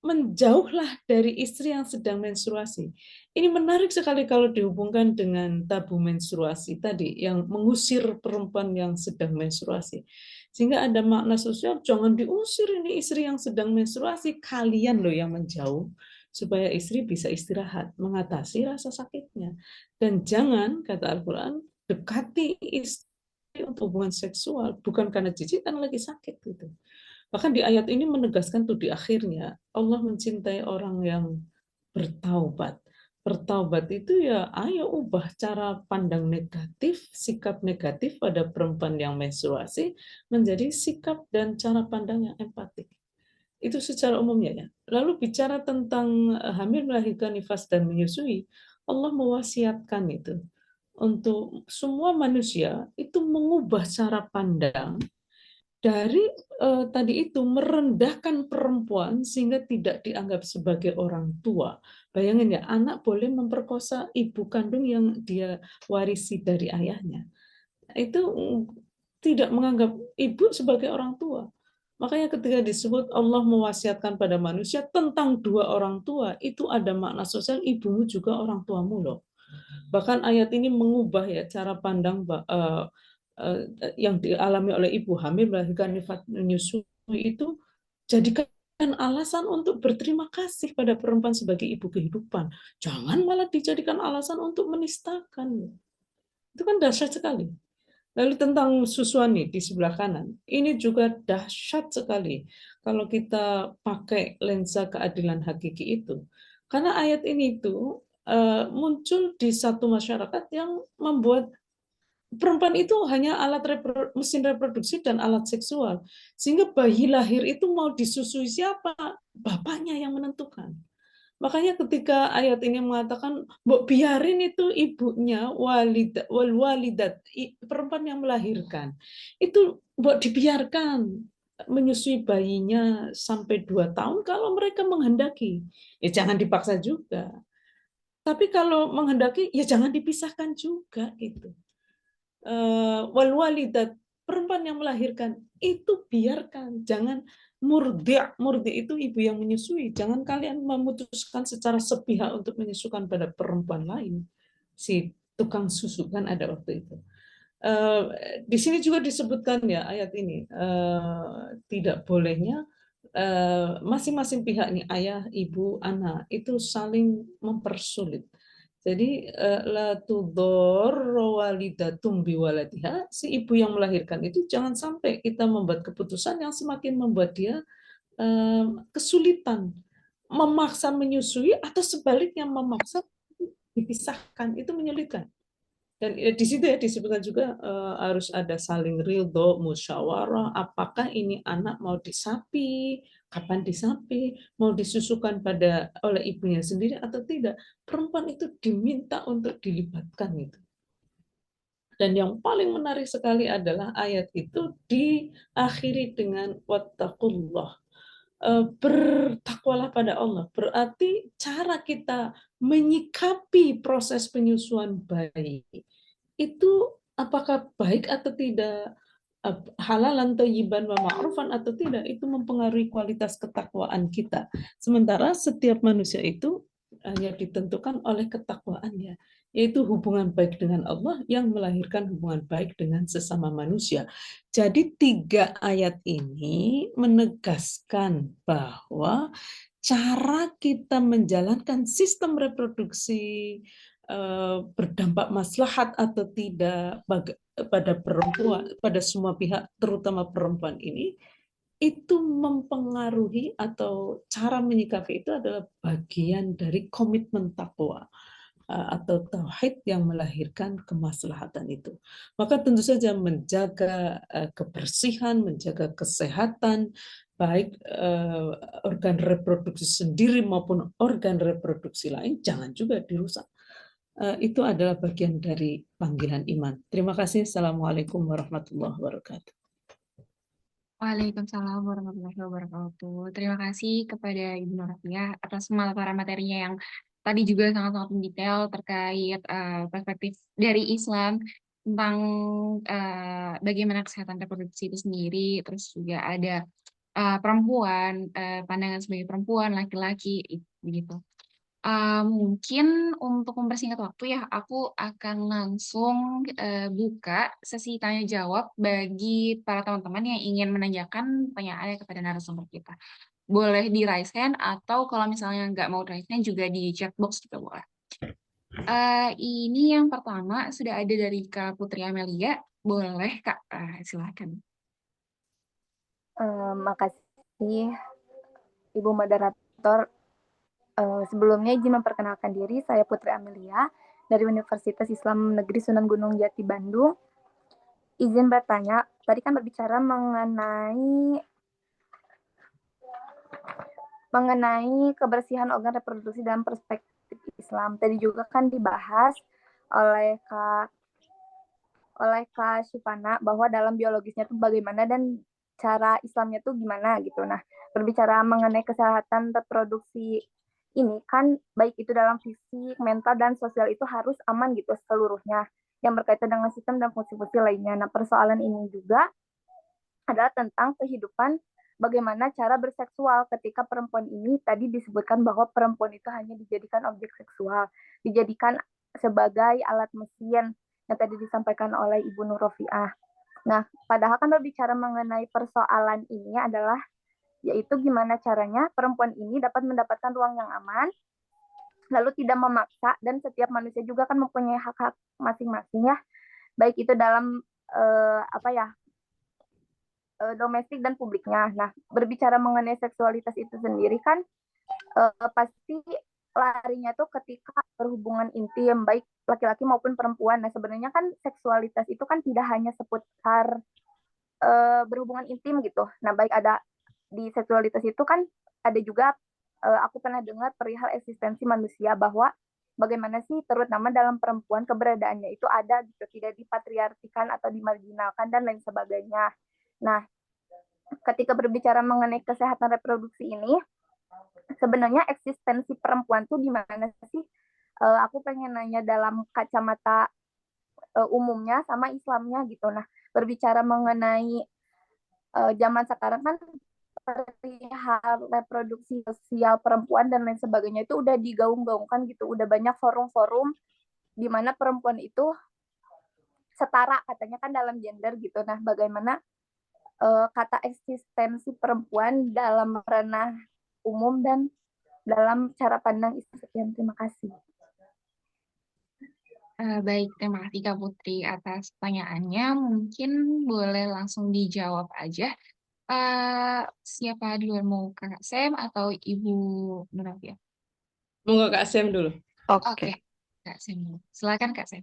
menjauhlah dari istri yang sedang menstruasi. Ini menarik sekali kalau dihubungkan dengan tabu menstruasi tadi, yang mengusir perempuan yang sedang menstruasi. Sehingga ada makna sosial, jangan diusir ini istri yang sedang menstruasi, kalian loh yang menjauh, supaya istri bisa istirahat, mengatasi rasa sakitnya. Dan jangan, kata Al-Quran, dekati istri untuk hubungan seksual, bukan karena jijik, karena lagi sakit gitu. Bahkan di ayat ini menegaskan tuh di akhirnya Allah mencintai orang yang bertaubat. Bertaubat itu ya ayo ubah cara pandang negatif, sikap negatif pada perempuan yang menstruasi menjadi sikap dan cara pandang yang empatik. Itu secara umumnya ya. Lalu bicara tentang hamil, melahirkan, nifas dan menyusui, Allah mewasiatkan itu untuk semua manusia itu mengubah cara pandang dari tadi itu merendahkan perempuan sehingga tidak dianggap sebagai orang tua. Bayangin ya, anak boleh memperkosa ibu kandung yang dia warisi dari ayahnya. Itu tidak menganggap ibu sebagai orang tua. Makanya ketika disebut Allah mewasiatkan pada manusia tentang dua orang tua, itu ada makna sosial, ibumu juga orang tuamu loh. Bahkan ayat ini mengubah ya cara pandang yang dialami oleh ibu hamil, melahirkan, nifas, menyusui itu jadikan alasan untuk berterima kasih pada perempuan sebagai ibu kehidupan. Jangan malah dijadikan alasan untuk menistakan. Itu kan dahsyat sekali. Lalu tentang Suswani di sebelah kanan, ini juga dahsyat sekali kalau kita pakai lensa keadilan hakiki itu. Karena ayat ini itu muncul di satu masyarakat yang membuat perempuan itu hanya mesin reproduksi dan alat seksual. Sehingga bayi lahir itu mau disusui siapa? Bapaknya yang menentukan. Makanya ketika ayat ini mengatakan, "Mbok biarin itu ibunya walidat, perempuan yang melahirkan. Itu mbok dibiarkan menyusui bayinya sampai 2 tahun kalau mereka menghendaki. Ya jangan dipaksa juga. Tapi kalau menghendaki, ya jangan dipisahkan juga gitu. Wal walidat, perempuan yang melahirkan itu biarkan, jangan murdi itu ibu yang menyusui, jangan kalian memutuskan secara sepihak untuk menyusukan pada perempuan lain. Si tukang susu kan ada waktu itu. Di sini juga disebutkan ya ayat ini tidak bolehnya masing-masing pihak nih, ayah, ibu, anak itu saling mempersulit. Jadi la tudorro walidatum biwaladiha, si ibu yang melahirkan itu jangan sampai kita membuat keputusan yang semakin membuat dia kesulitan memaksa menyusui atau sebaliknya memaksa dipisahkan, itu menyulitkan. Dan di situ ya disebutkan juga harus ada saling ridho, musyawarah, apakah ini anak mau disapi, kapan disapi, mau disusukan oleh ibunya sendiri atau tidak. Perempuan itu diminta untuk dilibatkan itu. Dan yang paling menarik sekali adalah ayat itu diakhiri dengan wattaqullah. Bertakwalah pada Allah. Berarti cara kita menyikapi proses penyusuan bayi itu apakah baik atau tidak, halalan thayyiban wa ma'rufan atau tidak, itu mempengaruhi kualitas ketakwaan kita. Sementara setiap manusia itu hanya ditentukan oleh ketakwaannya, yaitu hubungan baik dengan Allah yang melahirkan hubungan baik dengan sesama manusia. Jadi 3 ayat ini menegaskan bahwa cara kita menjalankan sistem reproduksi berdampak maslahat atau tidak pada perempuan, pada semua pihak, terutama perempuan ini, itu mempengaruhi atau cara menyikapi itu adalah bagian dari komitmen takwa atau tauhid yang melahirkan kemaslahatan itu. Maka tentu saja menjaga kebersihan, menjaga kesehatan, baik organ reproduksi sendiri maupun organ reproduksi lain, jangan juga dirusak. Itu adalah bagian dari panggilan iman. Terima kasih. Assalamualaikum warahmatullahi wabarakatuh. Waalaikumsalam warahmatullahi wabarakatuh. Terima kasih kepada Ibu Nurafiah atas pemaparan materinya yang tadi juga sangat-sangat mendetail terkait perspektif dari Islam tentang bagaimana kesehatan reproduksi itu sendiri, terus juga ada perempuan, pandangan sebagai perempuan, laki-laki, begitu. Mungkin untuk mempersingkat waktu ya, aku akan langsung buka sesi tanya jawab bagi para teman-teman yang ingin menanyakan pertanyaannya kepada narasumber kita. Boleh di raise hand atau kalau misalnya nggak mau raise hand juga di chat box juga boleh. Ini yang pertama sudah ada dari Kak Putri Amelia. Boleh Kak, silakan. Makasih Ibu Moderator. Sebelumnya izin memperkenalkan diri, saya Putri Amelia dari Universitas Islam Negeri Sunan Gunung Jati, Bandung. Izin bertanya, tadi kan berbicara mengenai kebersihan organ reproduksi dalam perspektif Islam. Tadi juga kan dibahas oleh Kak Syifana bahwa dalam biologisnya itu bagaimana dan cara Islamnya itu gimana gitu. Nah, berbicara mengenai kesehatan reproduksi ini kan baik itu dalam fisik, mental, dan sosial itu harus aman gitu seluruhnya yang berkaitan dengan sistem dan fungsi-fungsi lainnya. Nah, persoalan ini juga adalah tentang kehidupan bagaimana cara berseksual ketika perempuan ini tadi disebutkan bahwa perempuan itu hanya dijadikan objek seksual, dijadikan sebagai alat mesin yang tadi disampaikan oleh Ibu Nurafiah. Nah, padahal kan berbicara mengenai persoalan ini adalah yaitu gimana caranya perempuan ini dapat mendapatkan ruang yang aman, lalu tidak memaksa, dan setiap manusia juga kan mempunyai hak-hak masing-masing ya, baik itu dalam apa ya, domestik dan publiknya. Nah, berbicara mengenai seksualitas itu sendiri kan pasti larinya tuh ketika berhubungan intim, baik laki-laki maupun perempuan. Nah, sebenarnya kan seksualitas itu kan tidak hanya seputar berhubungan intim gitu. Nah, baik ada di seksualitas itu kan ada juga aku pernah dengar perihal eksistensi manusia, bahwa bagaimana sih terutama dalam perempuan keberadaannya itu ada gitu, tidak dipatriarkikan atau dimarginalkan dan lain sebagainya. Nah, ketika berbicara mengenai kesehatan reproduksi ini, sebenarnya eksistensi perempuan tuh di mana sih? Aku pengen nanya dalam kacamata umumnya sama Islamnya gitu. Nah, berbicara mengenai zaman sekarang kan perihal reproduksi sosial perempuan dan lain sebagainya itu udah digaung-gaungkan gitu. Udah banyak forum-forum di mana perempuan itu setara katanya kan dalam gender gitu. Nah, bagaimana kata eksistensi perempuan dalam ranah umum dan dalam cara pandang Islam? Sekian, terima kasih. Baik, terima kasih Kak Putri atas pertanyaannya. Mungkin boleh langsung dijawab aja. Siapa duluan, mau Kakak Sem atau Ibu Nurafia? Monggo Kak Sem dulu. Oke, Kak Sem dulu. Silakan Kak Sem.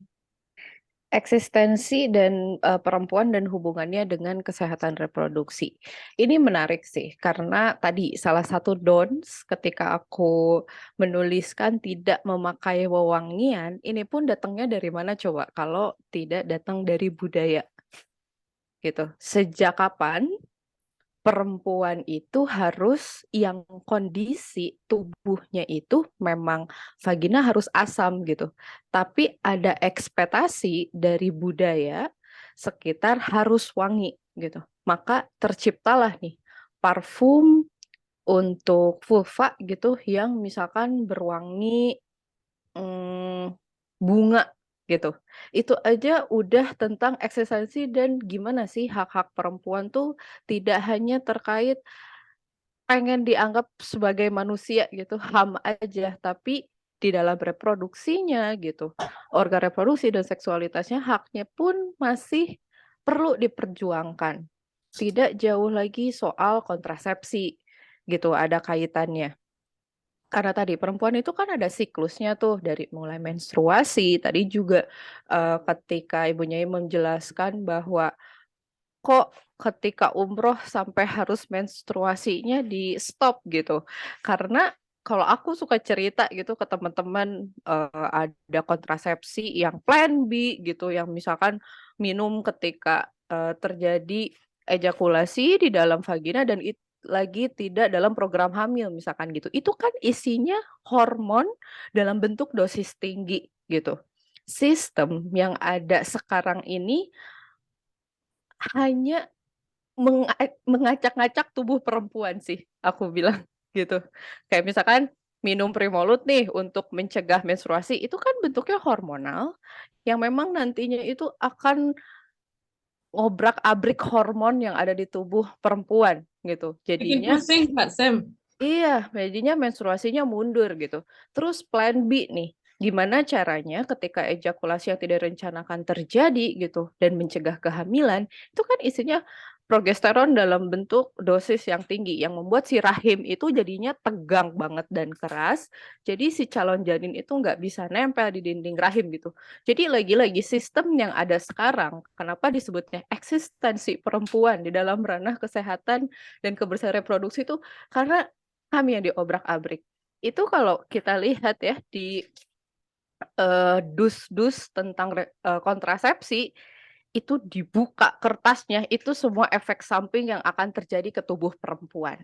Eksistensi dan perempuan dan hubungannya dengan kesehatan reproduksi. Ini menarik sih, karena tadi salah satu don'ts ketika aku menuliskan tidak memakai wewangian, ini pun datangnya dari mana coba? Kalau tidak datang dari budaya, gitu. Sejak kapan perempuan itu harus yang kondisi tubuhnya itu memang vagina harus asam gitu. Tapi ada ekspektasi dari budaya sekitar harus wangi gitu. Maka terciptalah nih parfum untuk vulva gitu yang misalkan berwangi bunga gitu. Itu aja udah tentang eksistensi dan gimana sih hak-hak perempuan tuh tidak hanya terkait pengen dianggap sebagai manusia gitu, HAM aja, tapi di dalam reproduksinya gitu, organ reproduksi dan seksualitasnya haknya pun masih perlu diperjuangkan. Tidak jauh lagi soal kontrasepsi gitu, ada kaitannya. Karena tadi perempuan itu kan ada siklusnya tuh dari mulai menstruasi, tadi juga ketika Ibu Nyai menjelaskan bahwa kok ketika umroh sampai harus menstruasinya di-stop gitu. Karena kalau aku suka cerita gitu ke teman-teman, ada kontrasepsi yang plan B gitu, yang misalkan minum ketika, terjadi ejakulasi di dalam vagina dan lagi tidak dalam program hamil misalkan gitu. Itu kan isinya hormon dalam bentuk dosis tinggi gitu. Sistem yang ada sekarang ini hanya mengacak-ngacak tubuh perempuan sih, aku bilang gitu. Kayak misalkan minum Primolut nih untuk mencegah menstruasi, itu kan bentuknya hormonal yang memang nantinya itu akan ngobrak-abrik hormon yang ada di tubuh perempuan gitu. Bikin Jadinya pusing Kak Sem. iya, jadinya menstruasinya mundur gitu. Terus plan B nih, gimana caranya ketika ejakulasi yang tidak direncanakan terjadi gitu dan mencegah kehamilan, itu kan isinya progesteron dalam bentuk dosis yang tinggi yang membuat si rahim itu jadinya tegang banget dan keras. Jadi si calon janin itu nggak bisa nempel di dinding rahim gitu. Jadi lagi-lagi sistem yang ada sekarang, kenapa disebutnya eksistensi perempuan di dalam ranah kesehatan dan kebersihan reproduksi itu karena kami yang diobrak-abrik. Itu kalau kita lihat ya di dus-dus tentang kontrasepsi, itu dibuka kertasnya, itu semua efek samping yang akan terjadi ke tubuh perempuan.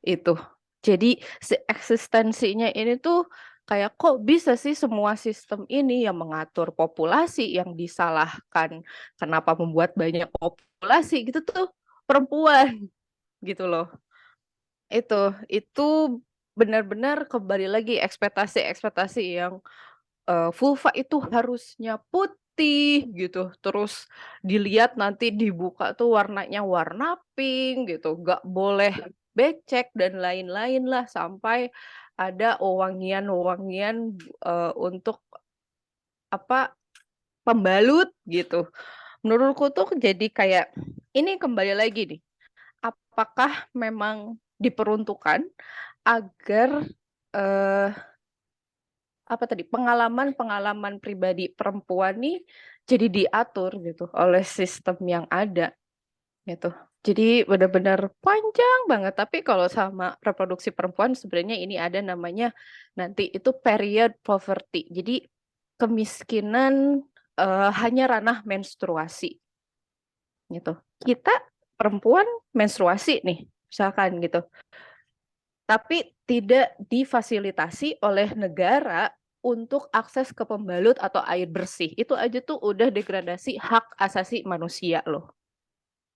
Itu. Jadi si eksistensinya ini tuh kayak kok bisa sih semua sistem ini yang mengatur populasi yang disalahkan, kenapa membuat banyak populasi gitu tuh perempuan, gitu loh. Itu benar-benar kembali lagi ekspektasi-ekspektasi yang, vulva itu harusnya putih gitu, terus dilihat nanti dibuka tuh warnanya warna pink gitu, nggak boleh becek dan lain-lain lah, sampai ada wewangian-wewangian, untuk apa, pembalut gitu. Menurutku tuh jadi kayak ini kembali lagi nih. Apakah memang diperuntukkan agar eh, apa tadi pengalaman pribadi perempuan nih jadi diatur gitu oleh sistem yang ada gitu. Jadi benar-benar panjang banget. Tapi kalau sama reproduksi perempuan sebenarnya ini ada namanya nanti itu period poverty. Jadi kemiskinan hanya ranah menstruasi gitu. Kita perempuan menstruasi nih, misalkan gitu. Tapi tidak difasilitasi oleh negara untuk akses ke pembalut atau air bersih. Itu aja tuh udah degradasi hak asasi manusia loh.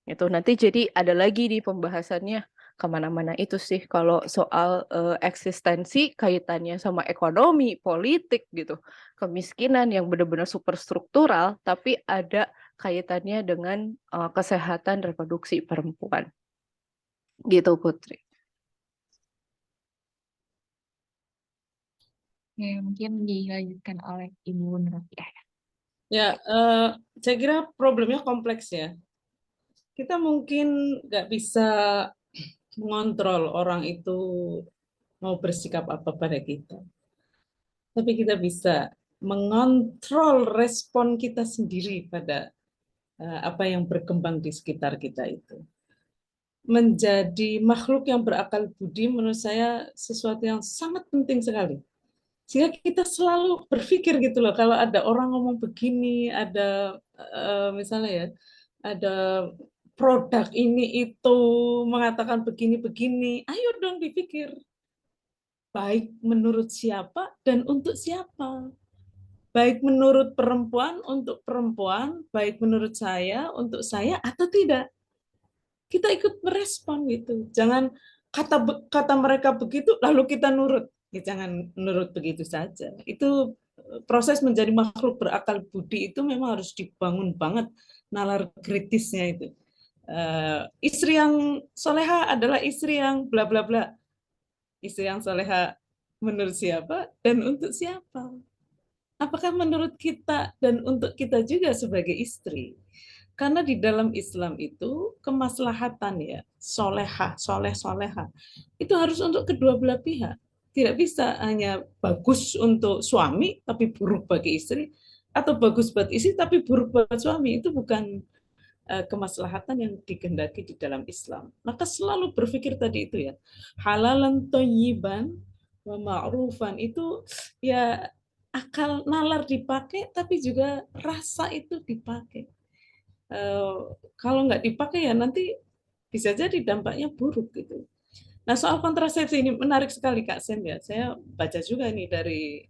Itu nanti jadi ada lagi di pembahasannya kemana-mana itu sih kalau soal eksistensi kaitannya sama ekonomi, politik gitu. Kemiskinan yang benar-benar super struktural tapi ada kaitannya dengan kesehatan reproduksi perempuan. Gitu Putri. Oke, mungkin dilanjutkan oleh Ibu Nur Rofiah. Ya, saya kira problemnya kompleks ya. Kita mungkin nggak bisa mengontrol orang itu mau bersikap apa pada kita. Tapi kita bisa mengontrol respon kita sendiri pada apa yang berkembang di sekitar kita itu. Menjadi makhluk yang berakal budi menurut saya sesuatu yang sangat penting sekali. Sehingga kita selalu berpikir gitu loh, kalau ada orang ngomong begini, ada misalnya ya, ada produk ini itu mengatakan begini-begini, ayo dong dipikir. Baik menurut siapa dan untuk siapa. Baik menurut perempuan untuk perempuan, baik menurut saya untuk saya atau tidak. Kita ikut merespon gitu. Jangan kata mereka begitu lalu kita nurut. Ya, jangan nurut begitu saja. Itu proses menjadi makhluk berakal budi itu memang harus dibangun banget nalar kritisnya itu. Istri yang soleha adalah istri yang bla bla bla. Istri yang soleha menurut siapa dan untuk siapa? Apakah menurut kita dan untuk kita juga sebagai istri? Karena di dalam Islam itu kemaslahatan ya, soleha, soleha, itu harus untuk kedua belah pihak. Tidak bisa hanya bagus untuk suami tapi buruk bagi istri, atau bagus buat istri tapi buruk buat suami. Itu bukan kemaslahatan yang dikehendaki di dalam Islam. Maka selalu berpikir tadi itu ya, halalan thayyiban wa ma'rufan itu ya akal nalar dipakai tapi juga rasa itu dipakai. Kalau nggak dipakai ya nanti bisa jadi dampaknya buruk gitu. Nah soal kontrasepsi ini menarik sekali Kak Sen ya. Saya baca juga nih dari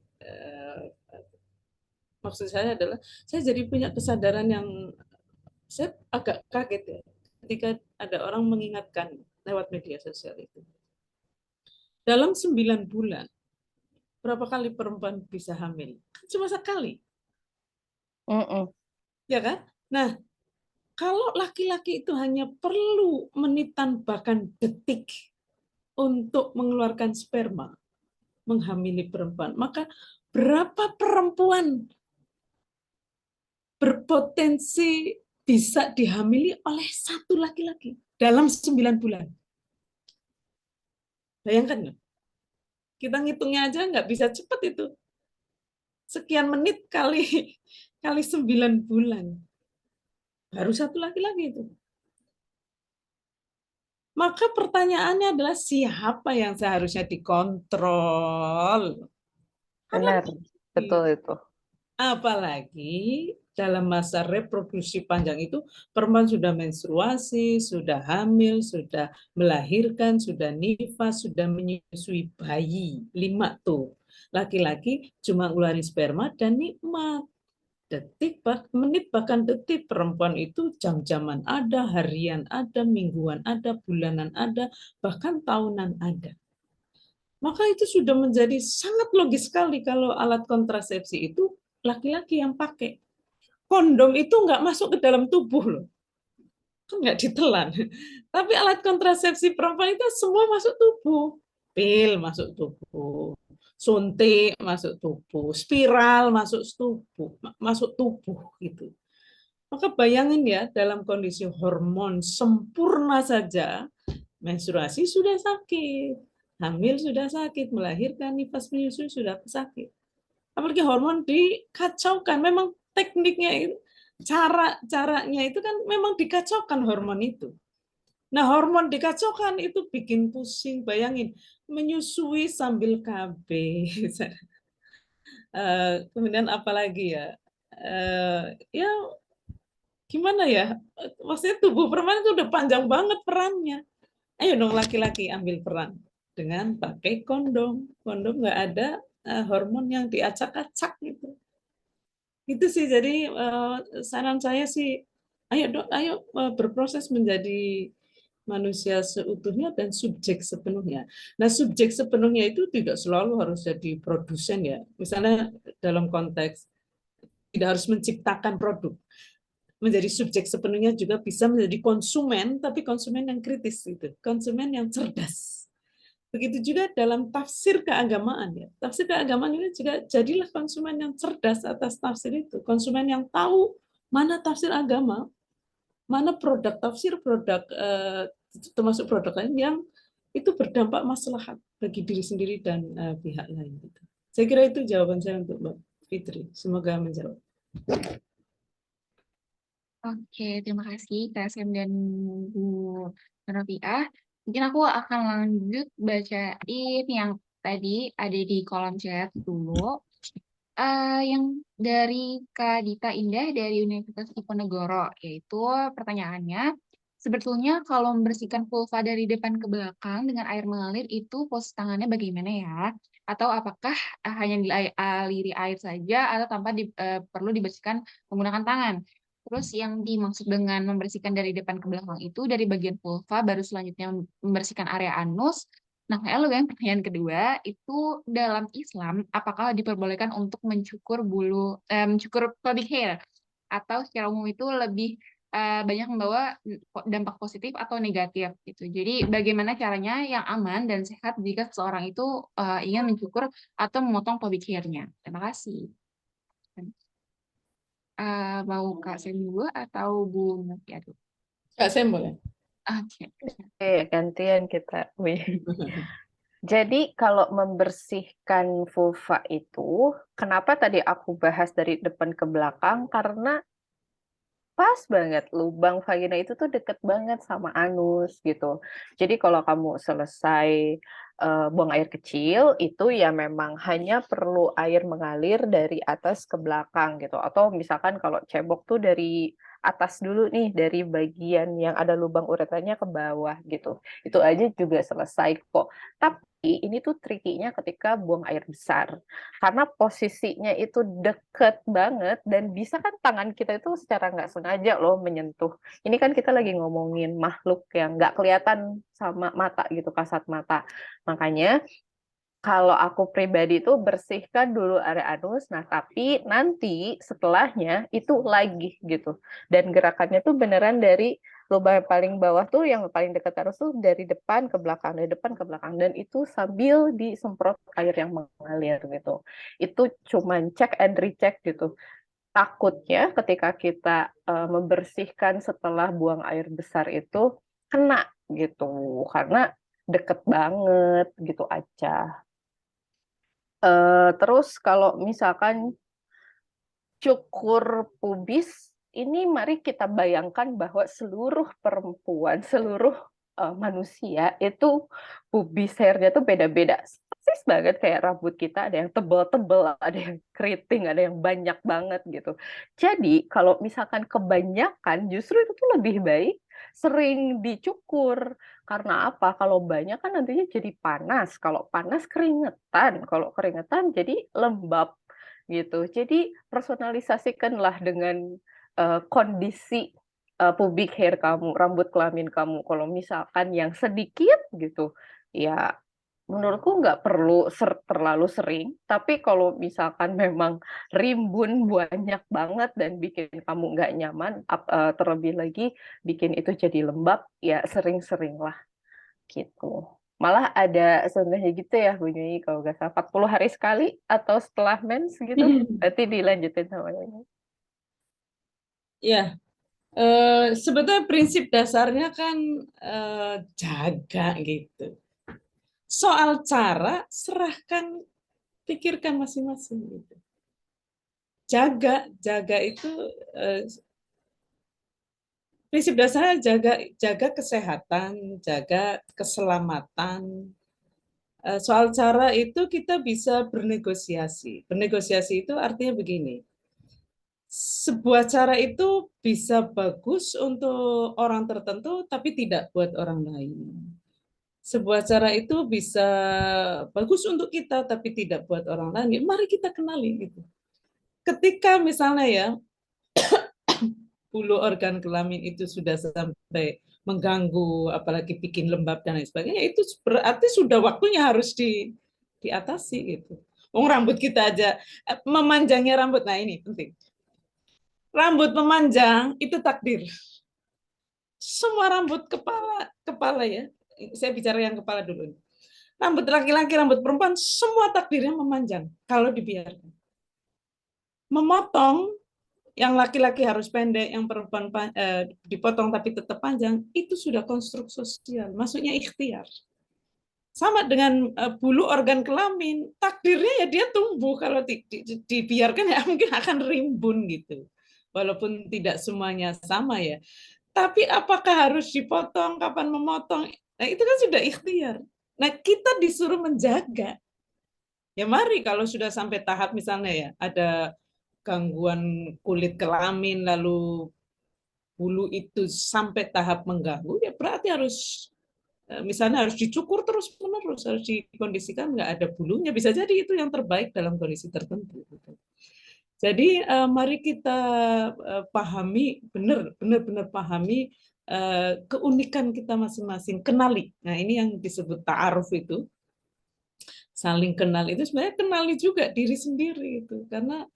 maksud saya adalah saya jadi punya kesadaran yang saya agak kaget ya ketika ada orang mengingatkan lewat media sosial itu. Dalam 9 bulan, berapa kali perempuan bisa hamil? Cuma sekali. Ya kan? Nah, kalau laki-laki itu hanya perlu menitan bahkan detik untuk mengeluarkan sperma, menghamili perempuan, maka berapa perempuan berpotensi bisa dihamili oleh satu laki-laki dalam 9 bulan. Bayangkan, kita ngitungnya aja nggak bisa cepat itu. Sekian menit kali 9 bulan. Baru satu laki-laki itu. Maka pertanyaannya adalah siapa yang seharusnya dikontrol? Benar, betul itu. Apalagi dalam masa reproduksi panjang itu perempuan sudah menstruasi, sudah hamil, sudah melahirkan, sudah nifas, sudah menyusui bayi. 5 tuh. Laki-laki cuma ngeluarin sperma dan nikmat. Detik, menit, bahkan detik. Perempuan itu jam-jaman ada, harian ada, mingguan ada, bulanan ada, bahkan tahunan ada. Maka itu sudah menjadi sangat logis sekali kalau alat kontrasepsi itu laki-laki yang pakai. Kondom itu nggak masuk ke dalam tubuh loh. Kan nggak ditelan. Tapi alat kontrasepsi perempuan itu semua masuk tubuh. Pil masuk tubuh. suntik masuk tubuh, spiral masuk tubuh gitu. Maka bayangin ya, dalam kondisi hormon sempurna saja, menstruasi sudah sakit, hamil sudah sakit, melahirkan, nifas menyusui sudah sakit. Apalagi hormon dikacaukan, memang tekniknya itu, caranya itu kan memang dikacaukan hormon itu. Nah, hormon dikacaukan itu bikin pusing, bayangin, menyusui sambil KB. Kemudian apalagi ya, ya gimana ya, maksudnya tubuh perempuan itu udah panjang banget perannya. Ayo dong laki-laki ambil peran dengan pakai kondom. Kondom nggak ada hormon yang diacak-acak gitu. Itu sih, jadi saran saya sih, ayo berproses menjadi manusia seutuhnya dan subjek sepenuhnya. Nah, subjek sepenuhnya itu tidak selalu harus jadi produsen ya. Misalnya dalam konteks tidak harus menciptakan produk. Menjadi subjek sepenuhnya juga bisa menjadi konsumen, tapi konsumen yang kritis itu, konsumen yang cerdas. Begitu juga dalam tafsir keagamaan ya. Tafsir keagamaan ini juga jadilah konsumen yang cerdas atas tafsir itu, konsumen yang tahu mana tafsir agama, mana produk tafsir, produk termasuk produk lain yang itu berdampak maslahat bagi diri sendiri dan pihak lain. Gitu. Saya kira itu jawaban saya untuk Mbak Fitri. Semoga menjawab. Oke, terima kasih Kak Sam dan Bu Noviah. Mungkin aku akan lanjut bacain yang tadi ada di kolom chat dulu. Yang dari Kak Dita Indah dari Universitas Diponegoro, yaitu pertanyaannya, sebetulnya kalau membersihkan vulva dari depan ke belakang dengan air mengalir itu posisi tangannya bagaimana ya? Atau apakah hanya dialiri air saja atau tanpa perlu dibersihkan menggunakan tangan? Terus yang dimaksud dengan membersihkan dari depan ke belakang itu dari bagian vulva, baru selanjutnya membersihkan area anus. Nah, yang pertanyaan kedua, itu dalam Islam, apakah diperbolehkan untuk mencukur pubic hair? Atau secara umum itu lebih banyak membawa dampak positif atau negatif gitu. Jadi bagaimana caranya yang aman dan sehat jika seseorang itu ingin mencukur atau memotong pubic hair-nya? Terima kasih. Mau Kak Sem dulu atau Bu Noviah dulu? Kak Sem boleh. Oke. Gantian kita. Jadi kalau membersihkan vulva itu, kenapa tadi aku bahas dari depan ke belakang? Karena pas banget, lubang vagina itu tuh deket banget sama anus gitu. Jadi kalau kamu selesai buang air kecil, itu ya memang hanya perlu air mengalir dari atas ke belakang gitu. Atau misalkan kalau cebok tuh dari atas dulu nih, dari bagian yang ada lubang uretranya ke bawah gitu. Itu aja juga selesai kok. Tapi ini tuh trikinya ketika buang air besar. Karena posisinya itu deket banget dan bisa kan tangan kita itu secara nggak sengaja loh menyentuh. Ini kan kita lagi ngomongin makhluk yang nggak kelihatan sama mata gitu, kasat mata. Makanya kalau aku pribadi itu bersihkan dulu area anus, nah tapi nanti setelahnya itu lagi gitu. Dan gerakannya tuh beneran dari lubang yang paling bawah tuh, yang paling dekat anus tuh dari depan ke belakang, dari depan ke belakang. Dan itu sambil disemprot air yang mengalir gitu. Itu cuman check and recheck gitu. Takutnya ketika kita membersihkan setelah buang air besar itu kena gitu. Karena deket banget gitu aja. Terus kalau misalkan cukur pubis, ini mari kita bayangkan bahwa seluruh perempuan, seluruh manusia itu pubis hairnya tuh beda-beda. Persis banget kayak rambut kita, ada yang tebal-tebal, ada yang keriting, ada yang banyak banget gitu. Jadi kalau misalkan kebanyakan, justru itu tuh lebih baik sering dicukur. Karena apa? Kalau banyak kan nantinya jadi panas. Kalau panas keringetan. Kalau keringetan jadi lembab gitu. Jadi personalisasikanlah dengan kondisi pubic hair kamu, rambut kelamin kamu. Kalau misalkan yang sedikit gitu, ya menurutku nggak perlu terlalu sering. Tapi kalau misalkan memang rimbun banyak banget dan bikin kamu nggak nyaman, terlebih lagi bikin itu jadi lembab, ya sering-sering lah gitu. Malah ada sebenarnya gitu ya Bu Nyui, kalau nggak salah 40 hari sekali atau setelah mens gitu, nanti dilanjutin sama Nyui. Ya, sebetulnya prinsip dasarnya kan jaga gitu. Soal cara serahkan, pikirkan masing-masing gitu. Jaga itu prinsip dasarnya jaga kesehatan, jaga keselamatan. Soal cara itu kita bisa bernegosiasi. Bernegosiasi itu artinya begini. Sebuah cara itu bisa bagus untuk orang tertentu tapi tidak buat orang lain. Sebuah cara itu bisa bagus untuk kita tapi tidak buat orang lain. Mari kita kenali gitu. Ketika misalnya ya bulu organ kelamin itu sudah sampai mengganggu, apalagi bikin lembab dan lain sebagainya, itu berarti sudah waktunya harus diatasi gitu. Rambut kita aja memanjangnya rambut, nah ini penting. Rambut memanjang itu takdir. Semua rambut kepala ya, saya bicara yang kepala dulu. Rambut laki-laki, rambut perempuan, semua takdirnya memanjang kalau dibiarkan. Memotong, yang laki-laki harus pendek, yang perempuan dipotong tapi tetap panjang, itu sudah konstruk sosial, maksudnya ikhtiar. Sama dengan bulu organ kelamin, takdirnya ya dia tumbuh, kalau dibiarkan ya mungkin akan rimbun gitu. Walaupun tidak semuanya sama ya. Tapi apakah harus dipotong, kapan memotong, nah itu kan sudah ikhtiar. Nah kita disuruh menjaga. Ya mari kalau sudah sampai tahap misalnya ya, ada gangguan kulit kelamin, lalu bulu itu sampai tahap mengganggu, ya berarti harus misalnya harus dicukur terus menerus, harus dikondisikan nggak ada bulunya, bisa jadi itu yang terbaik dalam kondisi tertentu. Jadi mari kita pahami, benar-benar pahami keunikan kita masing-masing, kenali. Nah ini yang disebut ta'aruf itu, saling kenal itu sebenarnya kenali juga diri sendiri itu, karena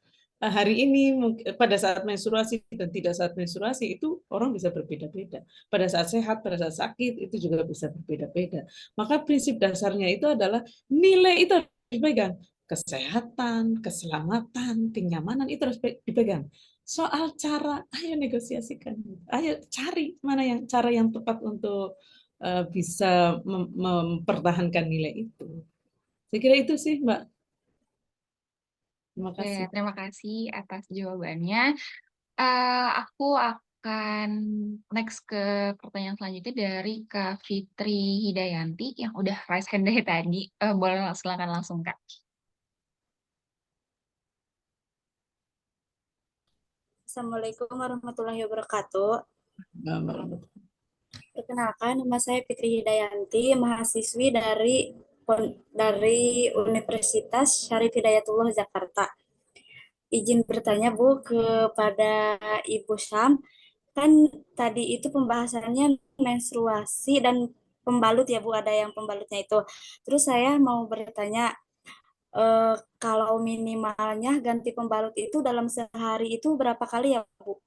hari ini pada saat menstruasi dan tidak saat menstruasi itu orang bisa berbeda-beda. Pada saat sehat, pada saat sakit itu juga bisa berbeda-beda. Maka prinsip dasarnya itu adalah nilai itu harus dipegang. Kesehatan, keselamatan, kenyamanan itu harus dipegang. Soal cara, ayo negosiasikan. Ayo cari mana yang cara yang tepat untuk bisa mempertahankan nilai itu. Saya kira itu sih, Mbak. Terima kasih. Terima kasih atas jawabannya. Aku akan next ke pertanyaan selanjutnya dari Kak Fitri Hidayanti yang udah raise hand dari tadi. Boleh silakan langsung, Kak. Assalamualaikum warahmatullahi wabarakatuh. Perkenalkan, nama saya Fitri Hidayanti, mahasiswi dari Universitas Syarif Hidayatullah Jakarta. Izin bertanya Bu kepada Ibu Syam, kan tadi itu pembahasannya menstruasi dan pembalut ya Bu, ada yang pembalutnya itu. Terus saya mau bertanya, kalau minimalnya ganti pembalut itu dalam sehari itu berapa kali ya Bu?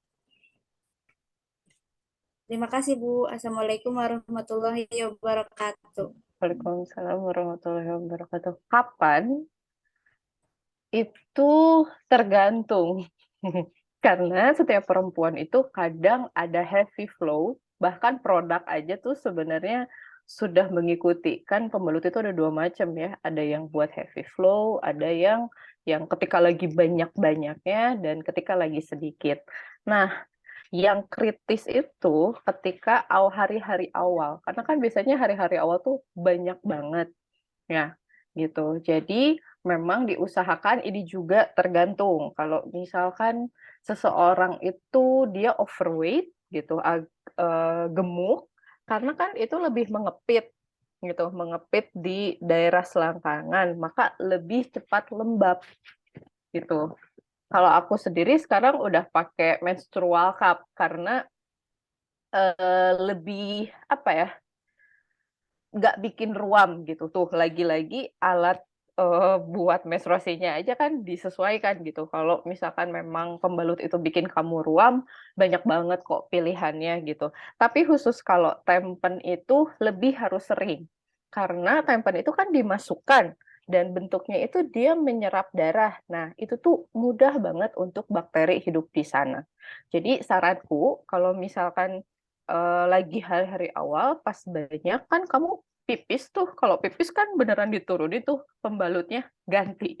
Terima kasih Bu. Assalamualaikum warahmatullahi wabarakatuh. Waalaikumsalam warahmatullahi wabarakatuh. Kapan? Itu tergantung. Karena setiap perempuan itu kadang ada heavy flow, bahkan produk aja tuh sebenarnya sudah mengikuti. Kan pembalut itu ada dua macam ya, ada yang buat heavy flow, ada yang ketika lagi banyak-banyaknya dan ketika lagi sedikit. Nah, yang kritis itu ketika hari-hari awal, karena kan biasanya hari-hari awal tuh banyak banget, ya gitu. Jadi memang diusahakan, ini juga tergantung. Kalau misalkan seseorang itu dia overweight gitu, gemuk, karena kan itu lebih mengepit gitu, mengepit di daerah selangkangan, maka lebih cepat lembab gitu. Kalau aku sendiri sekarang udah pakai menstrual cup karena lebih apa ya, nggak bikin ruam gitu tuh. Lagi-lagi alat buat menstruasinya aja kan disesuaikan gitu. Kalau misalkan memang pembalut itu bikin kamu ruam, banyak banget kok pilihannya gitu. Tapi khusus kalau tempen itu lebih harus sering Karena tampen itu kan dimasukkan dan bentuknya itu dia menyerap darah. Nah, itu tuh mudah banget untuk bakteri hidup di sana. Jadi saranku kalau misalkan lagi hari-hari awal pas banyak kan kamu pipis tuh, kalau pipis kan beneran diturunin tuh pembalutnya, ganti.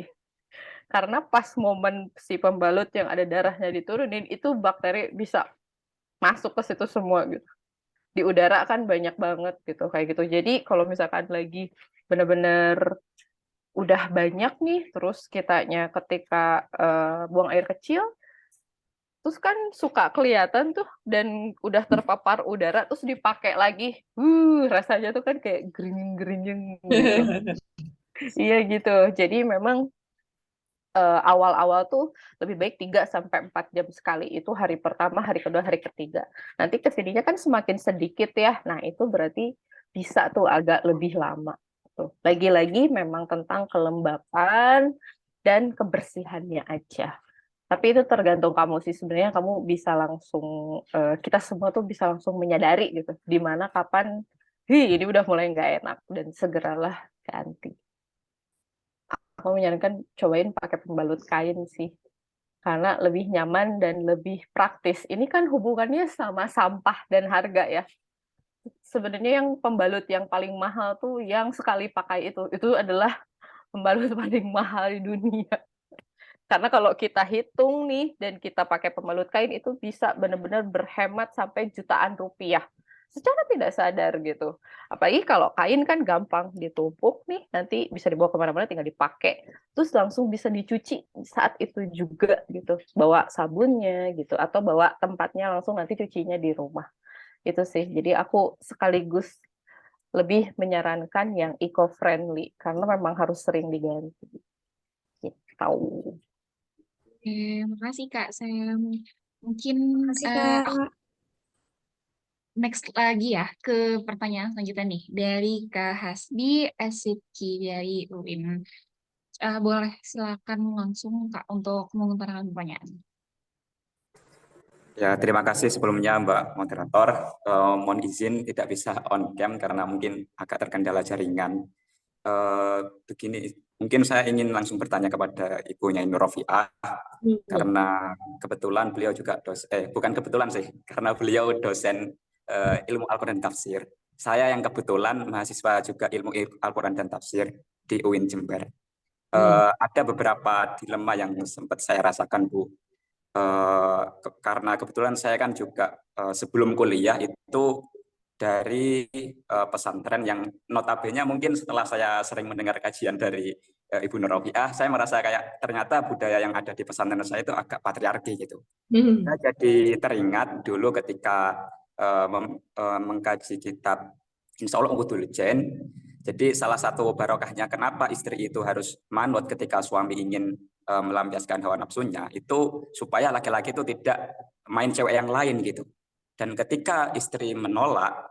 Karena pas momen si pembalut yang ada darahnya diturunin, itu bakteri bisa masuk ke situ semua gitu. Di udara kan banyak banget gitu, kayak gitu. Jadi kalau misalkan lagi bener-bener udah banyak nih, terus kitanya ketika buang air kecil, terus kan suka kelihatan tuh dan udah terpapar udara, terus dipakai lagi. Rasanya tuh kan kayak gerinying-gerinying gitu. Iya gitu. Jadi memang awal-awal tuh lebih baik 3-4 jam sekali. Itu hari pertama, hari kedua, hari ketiga. Nanti kesininya kan semakin sedikit ya. Nah, itu berarti bisa tuh agak lebih lama. Tuh. Lagi-lagi memang tentang kelembapan dan kebersihannya aja. Tapi itu tergantung kamu sih. Sebenarnya kamu bisa langsung, kita semua tuh bisa langsung menyadari gitu. Di mana kapan, ini udah mulai nggak enak. Dan segeralah ganti. Aku menyarankan cobain pakai pembalut kain sih, karena lebih nyaman dan lebih praktis. Ini kan hubungannya sama sampah dan harga ya. Sebenarnya yang pembalut yang paling mahal tuh yang sekali pakai itu. Itu adalah pembalut paling mahal di dunia. Karena kalau kita hitung nih dan kita pakai pembalut kain itu bisa benar-benar berhemat sampai jutaan rupiah. Secara tidak sadar gitu. Apalagi kalau kain kan gampang ditumpuk nih, nanti bisa dibawa kemana-mana tinggal dipakai. Terus langsung bisa dicuci saat itu juga gitu. Bawa sabunnya gitu, atau bawa tempatnya langsung nanti cucinya di rumah. Itu sih, jadi aku sekaligus lebih menyarankan yang eco-friendly, karena memang harus sering diganti. Gitu. Makasih Kak Sam. Mungkin Makasih, Kak. next lagi ya ke pertanyaan selanjutnya nih dari Kak Hasbi Asidki dari UIN. Boleh silakan langsung Kak untuk mengutarakan pertanyaan. Ya, terima kasih sebelumnya Mbak Moderator. Mohon izin tidak bisa on cam karena mungkin agak terkendala jaringan. Begini, mungkin saya ingin langsung bertanya kepada Ibu Nyai Nur Rofiah karena kebetulan beliau juga bukan kebetulan sih, karena beliau dosen ilmu Al-Quran dan Tafsir. Saya yang kebetulan mahasiswa juga ilmu Al-Quran dan Tafsir di UIN Jember. Ada beberapa dilema yang sempat saya rasakan, Bu. Karena kebetulan saya kan juga sebelum kuliah itu dari pesantren yang notabene mungkin setelah saya sering mendengar kajian dari Ibu Nur Rofiah, saya merasa kayak ternyata budaya yang ada di pesantren saya itu agak patriarki gitu. Saya jadi teringat dulu ketika mengkaji kitab Insya Allah Uqudul Jen. Jadi salah satu barokahnya kenapa istri itu harus manut ketika suami ingin melampiaskan hawa nafsunya, itu supaya laki-laki itu tidak main cewek yang lain gitu. Dan ketika istri menolak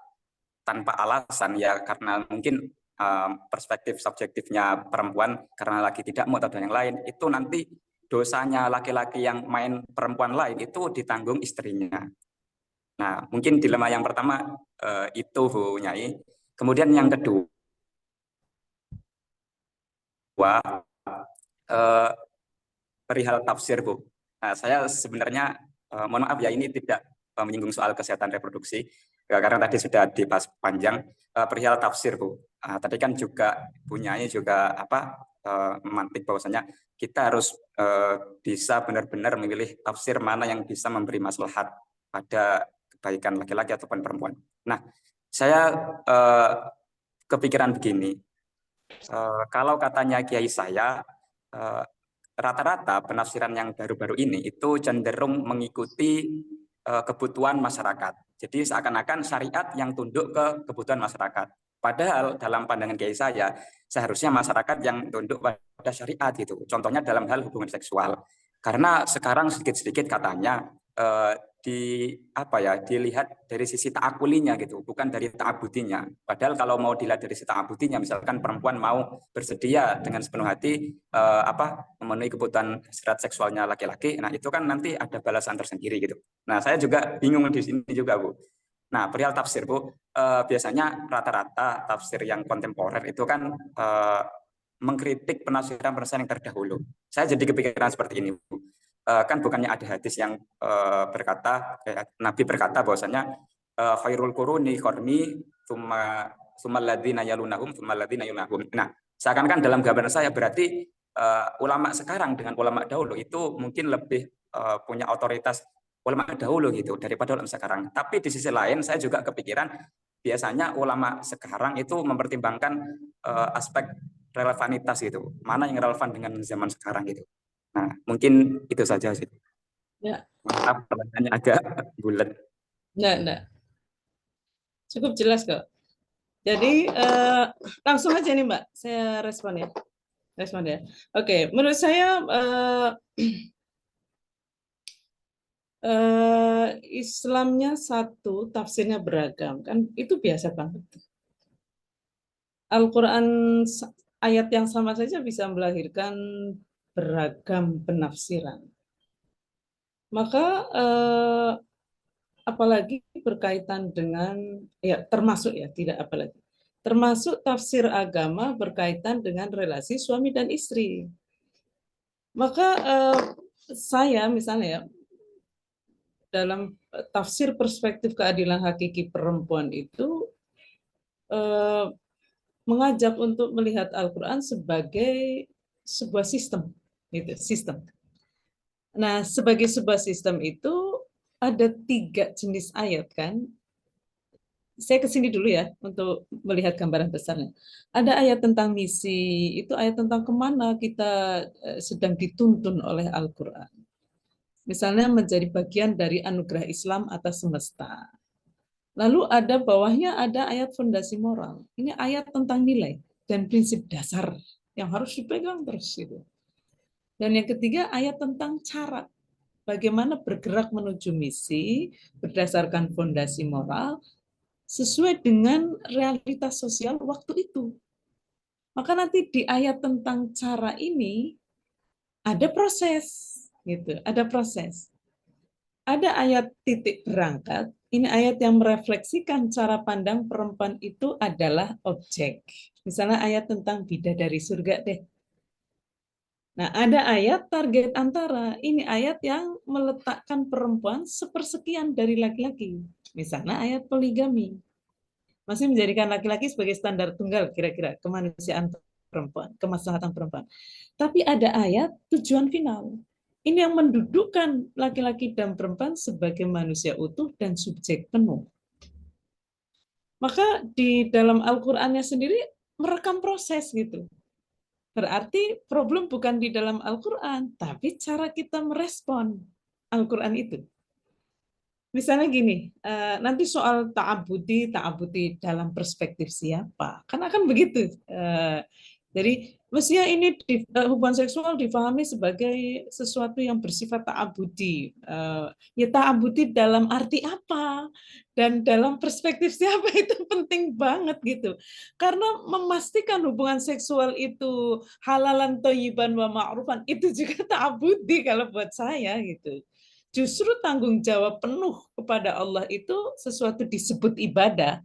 tanpa alasan ya karena mungkin perspektif subjektifnya perempuan karena laki tidak mau atau yang lain, itu nanti dosanya laki-laki yang main perempuan lain itu ditanggung istrinya. Nah, mungkin dilema yang pertama itu Bu Nyai. Kemudian yang kedua perihal tafsir, Bu. Nah, saya sebenarnya mohon maaf ya ini tidak menyinggung soal kesehatan reproduksi karena tadi sudah dibahas panjang perihal tafsir, Bu. Tadi kan juga Bu Nyai juga memantik bahwasanya kita harus bisa benar-benar memilih tafsir mana yang bisa memberi maslahat pada kebaikan laki-laki ataupun perempuan. Nah, saya kepikiran begini, kalau katanya kiai saya, rata-rata penafsiran yang baru-baru ini itu cenderung mengikuti kebutuhan masyarakat. Jadi seakan-akan syariat yang tunduk ke kebutuhan masyarakat. Padahal dalam pandangan kiai saya, seharusnya masyarakat yang tunduk pada syariat gitu. Contohnya dalam hal hubungan seksual. Karena sekarang sedikit-sedikit katanya dilihat dari sisi ta'akulinya gitu, bukan dari ta'abudinya. Padahal kalau mau dilihat dari sisi ta'abudinya, misalkan perempuan mau bersedia dengan sepenuh hati memenuhi kebutuhan hasrat seksualnya laki-laki, nah itu kan nanti ada balasan tersendiri gitu. Nah, saya juga bingung di sini juga, Bu. Nah, perihal tafsir, Bu, biasanya rata-rata tafsir yang kontemporer itu kan mengkritik penafsiran-penafsiran yang terdahulu. Saya jadi kepikiran seperti ini, Bu. Kan bukannya ada hadis yang berkata, Nabi berkata bahwasanya khairul quruni qarni tsumma alladziina yalunahum tsumma alladziina yalunahum. Nah, seakan-akan dalam gambaran saya berarti ulama sekarang dengan ulama dahulu itu mungkin lebih punya otoritas ulama dahulu gitu daripada ulama sekarang. Tapi di sisi lain saya juga kepikiran biasanya ulama sekarang itu mempertimbangkan aspek relevanitas gitu. Mana yang relevan dengan zaman sekarang gitu. Nah, mungkin itu saja sih. Ya, Maaf, pertanyaannya agak bulat. enggak. Cukup jelas kok. Jadi langsung aja nih Mbak, saya respon ya. Oke, menurut saya Islamnya satu, tafsirnya beragam, kan itu biasa banget. Al-Quran ayat yang sama saja bisa melahirkan beragam penafsiran. Maka apalagi berkaitan dengan, ya termasuk ya, tidak apalagi, termasuk tafsir agama berkaitan dengan relasi suami dan istri. Maka saya misalnya ya, dalam tafsir perspektif keadilan hakiki perempuan itu mengajak untuk melihat Al-Quran sebagai sebuah sistem, gitu, sistem. Nah, sebagai sebuah sistem itu ada 3 jenis ayat kan. Saya ke sini dulu ya untuk melihat gambaran besarnya. Ada ayat tentang misi, itu ayat tentang kemana kita sedang dituntun oleh Al-Quran. Misalnya menjadi bagian dari anugerah Islam atas semesta. Lalu ada bawahnya ada ayat fondasi moral. Ini ayat tentang nilai dan prinsip dasar yang harus dipegang terus gitu. Dan yang ketiga ayat tentang cara bagaimana bergerak menuju misi berdasarkan fondasi moral sesuai dengan realitas sosial waktu itu. Maka nanti di ayat tentang cara ini ada proses gitu, ada proses. Ada ayat titik berangkat, ini ayat yang merefleksikan cara pandang perempuan itu adalah objek. Misalnya ayat tentang bidadari surga deh. Nah, ada ayat target antara. Ini ayat yang meletakkan perempuan sepersekian dari laki-laki. Misalnya ayat poligami. Masih menjadikan laki-laki sebagai standar tunggal kira-kira kemanusiaan perempuan, kemaslahatan perempuan. Tapi ada ayat tujuan final. Ini yang mendudukkan laki-laki dan perempuan sebagai manusia utuh dan subjek penuh. Maka di dalam Al-Qur'annya sendiri merekam proses gitu. Berarti problem bukan di dalam Al-Quran, tapi cara kita merespon Al-Quran itu. Misalnya gini, nanti soal ta'abudi dalam perspektif siapa? Kan akan begitu. Jadi mestinya ini hubungan seksual difahami sebagai sesuatu yang bersifat ta'abudi. Ya ta'abudi dalam arti apa? Dan dalam perspektif siapa itu penting banget gitu. Karena memastikan hubungan seksual itu halalan thayyiban wa ma'rufan itu juga ta'abudi kalau buat saya gitu. Justru tanggung jawab penuh kepada Allah itu sesuatu disebut ibadah,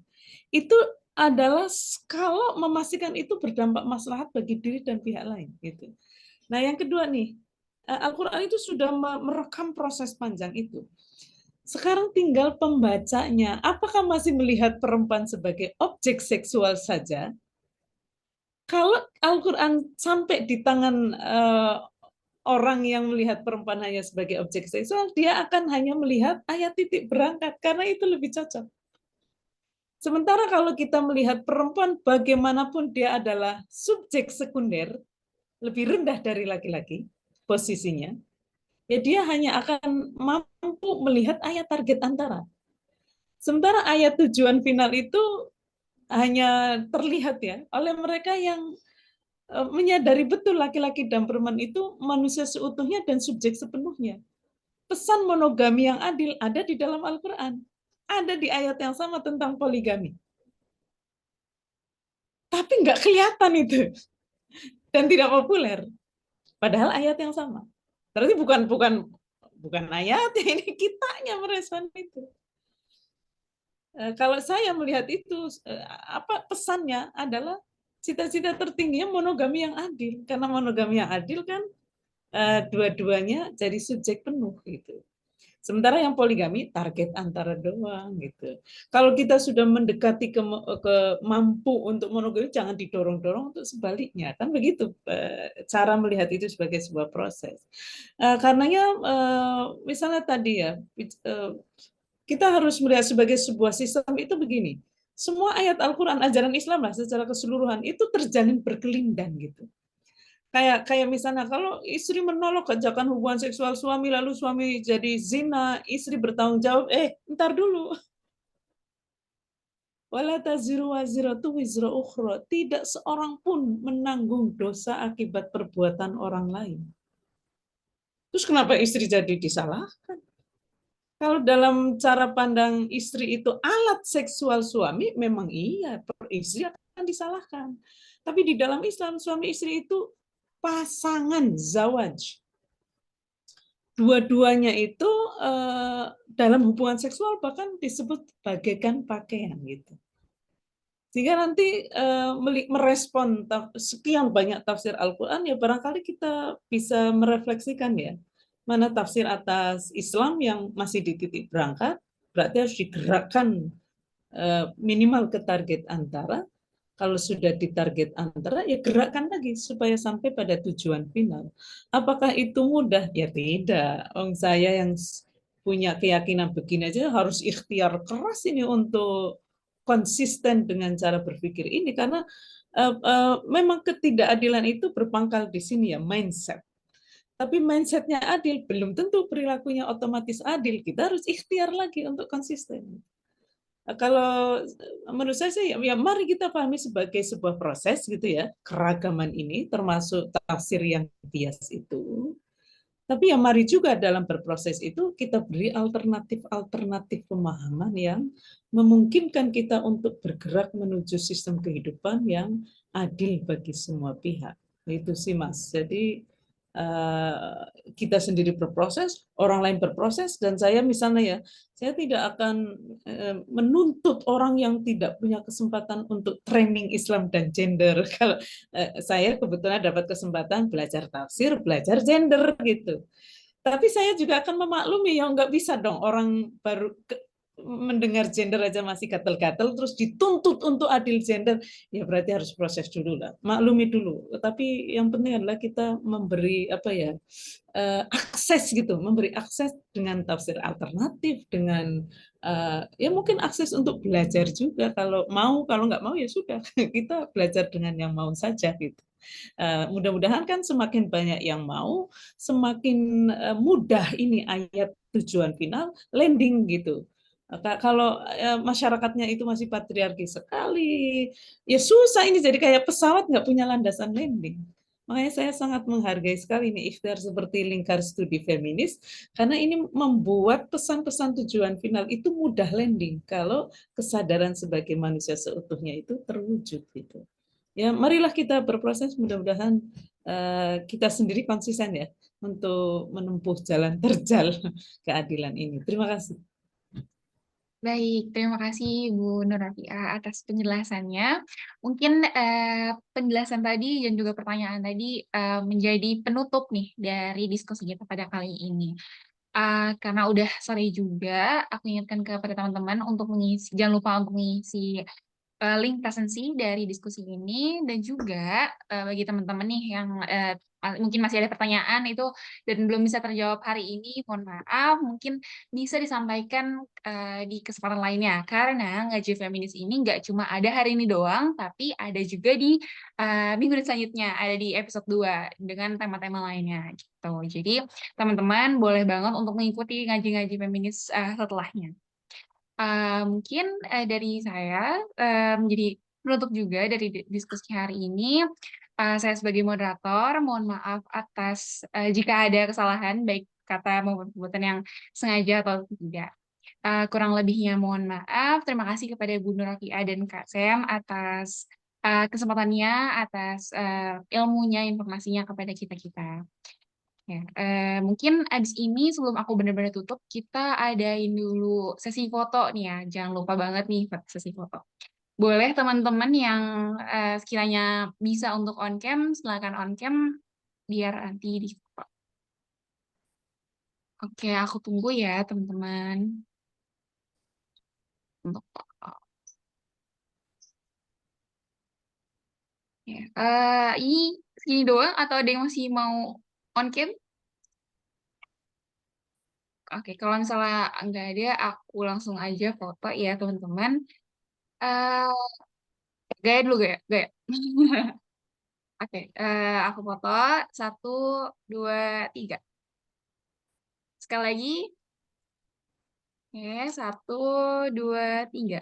itu adalah kalau memastikan itu berdampak maslahat bagi diri dan pihak lain. Gitu. Nah yang kedua nih, Al-Quran itu sudah merekam proses panjang itu. Sekarang tinggal pembacanya, apakah masih melihat perempuan sebagai objek seksual saja? Kalau Al-Quran sampai di tangan orang yang melihat perempuan hanya sebagai objek seksual, dia akan hanya melihat ayat titik berangkat, karena itu lebih cocok. Sementara kalau kita melihat perempuan, bagaimanapun dia adalah subjek sekunder, lebih rendah dari laki-laki posisinya, ya dia hanya akan mampu melihat ayat target antara. Sementara ayat tujuan final itu hanya terlihat ya oleh mereka yang menyadari betul laki-laki dan perempuan itu manusia seutuhnya dan subjek sepenuhnya. Pesan monogami yang adil ada di dalam Al-Quran. Ada di ayat yang sama tentang poligami. Tapi nggak kelihatan itu. Dan tidak populer. Padahal ayat yang sama. Berarti bukan ayat, ini kitanya merespon itu. Kalau saya melihat itu, apa pesannya adalah cita-cita tertingginya monogami yang adil. Karena monogami yang adil kan dua-duanya jadi subjek penuh gitu. Sementara yang poligami target antara doang gitu. Kalau kita sudah mendekati ke mampu untuk monogami, jangan didorong-dorong untuk sebaliknya, kan begitu cara melihat itu sebagai sebuah proses. Karenanya misalnya tadi ya, kita harus melihat sebagai sebuah sistem itu begini. Semua ayat Al-Quran, ajaran Islam lah secara keseluruhan itu terjalin berkelindan gitu. Kayak misalnya kalau istri menolak ajakan hubungan seksual suami, lalu suami jadi zina, istri bertanggung jawab, ntar dulu. Wala taziru waziratu wizra ukhra. Tidak seorang pun menanggung dosa akibat perbuatan orang lain. Terus kenapa istri jadi disalahkan? Kalau dalam cara pandang istri itu alat seksual suami, memang iya, istri akan disalahkan. Tapi di dalam Islam, suami istri itu pasangan zawaj. Dua-duanya itu dalam hubungan seksual bahkan disebut bagaikan pakaian gitu. Sehingga nanti merespon sekian banyak tafsir Al-Quran, ya barangkali kita bisa merefleksikan ya, mana tafsir atas Islam yang masih di titik berangkat, berarti harus digerakkan minimal ke target antara. Kalau sudah di target antara, ya gerakkan lagi supaya sampai pada tujuan final. Apakah itu mudah? Ya tidak. Saya yang punya keyakinan begini aja harus ikhtiar keras ini untuk konsisten dengan cara berpikir ini, karena memang ketidakadilan itu berpangkal di sini ya, mindset. Tapi mindsetnya adil, belum tentu perilakunya otomatis adil. Kita harus ikhtiar lagi untuk konsisten. Kalau menurut saya sih, ya mari kita pahami sebagai sebuah proses gitu ya, keragaman ini termasuk tafsir yang bias itu. Tapi ya mari juga dalam berproses itu kita beri alternatif-alternatif pemahaman yang memungkinkan kita untuk bergerak menuju sistem kehidupan yang adil bagi semua pihak. Itu sih Mas. Jadi kita sendiri berproses, orang lain berproses, dan saya misalnya ya, saya tidak akan menuntut orang yang tidak punya kesempatan untuk training Islam dan gender. Kalau saya kebetulan dapat kesempatan belajar tafsir, belajar gender gitu. Tapi saya juga akan memaklumi ya nggak bisa dong orang baru mendengar gender aja masih gatel-gatel terus dituntut untuk adil gender, ya berarti harus proses dulu lah, maklumi dulu. Tapi yang penting adalah kita memberi apa ya, akses gitu, memberi akses dengan tafsir alternatif, dengan ya mungkin akses untuk belajar juga, kalau mau, kalau nggak mau ya sudah kita belajar dengan yang mau saja gitu. Mudah-mudahan kan semakin banyak yang mau, semakin mudah ini ayat tujuan final landing gitu. Kalau masyarakatnya itu masih patriarki sekali, ya susah ini jadi kayak pesawat nggak punya landasan landing. Makanya saya sangat menghargai sekali ini ikhtiar seperti Lingkar Studi Feminis, karena ini membuat pesan-pesan tujuan final itu mudah landing kalau kesadaran sebagai manusia seutuhnya itu terwujud gitu. Ya, marilah kita berproses, mudah-mudahan kita sendiri konsisten ya untuk menempuh jalan terjal keadilan ini. Terima kasih. Baik, terima kasih Bu Nur Rafiah atas penjelasannya. Mungkin penjelasan tadi dan juga pertanyaan tadi menjadi penutup nih dari diskusi kita pada kali ini. Karena udah sore juga, aku ingatkan kepada teman-teman untuk mengisi, jangan lupa untuk mengisi link presensi dari diskusi ini, dan juga bagi teman-teman nih yang mungkin masih ada pertanyaan itu dan belum bisa terjawab hari ini, mohon maaf, mungkin bisa disampaikan di kesempatan lainnya, karena Ngaji Feminis ini nggak cuma ada hari ini doang, tapi ada juga di minggu selanjutnya, ada di episode 2 dengan tema-tema lainnya gitu. Jadi teman-teman boleh banget untuk mengikuti ngaji-ngaji feminis setelahnya. Mungkin dari saya menjadi penutup juga dari diskusi hari ini. Saya sebagai moderator, mohon maaf atas jika ada kesalahan, baik kata maupun perbuatan yang sengaja atau tidak. Kurang lebihnya mohon maaf. Terima kasih kepada Bu Nur Rafiah dan Kak Sem atas kesempatannya, atas ilmunya, informasinya kepada kita-kita. Ya, mungkin abis ini sebelum aku benar-benar tutup, kita adain dulu sesi foto nih ya. Jangan lupa banget nih sesi foto. Boleh teman-teman yang sekiranya bisa untuk on cam, silakan on cam biar nanti di foto. Oke, aku tunggu ya teman-teman untuk foto. Ya, ini segini doang atau ada yang masih mau on cam? Oke, kalau misalnya nggak ada, aku langsung aja foto ya teman-teman. Eh, Gaya dulu gaya, gaya. Oke, aku foto. 1, 2, 3. Sekali lagi. Oke, 1, 2, 3.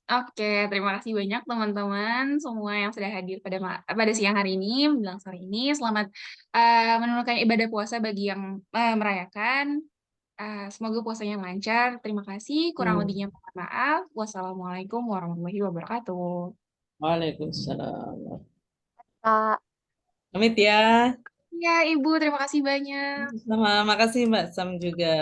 Oke, terima kasih banyak teman-teman semua yang sudah hadir pada siang hari ini, menjelang sore ini. Selamat menunaikan ibadah puasa bagi yang merayakan. Semoga puasanya lancar. Terima kasih. Kurang lebihnya mohon maaf. Wassalamualaikum warahmatullahi wabarakatuh. Waalaikumsalam. Kak. Pamit ya. Ya, Ibu, terima kasih banyak. Sama, makasih Mbak Sam juga.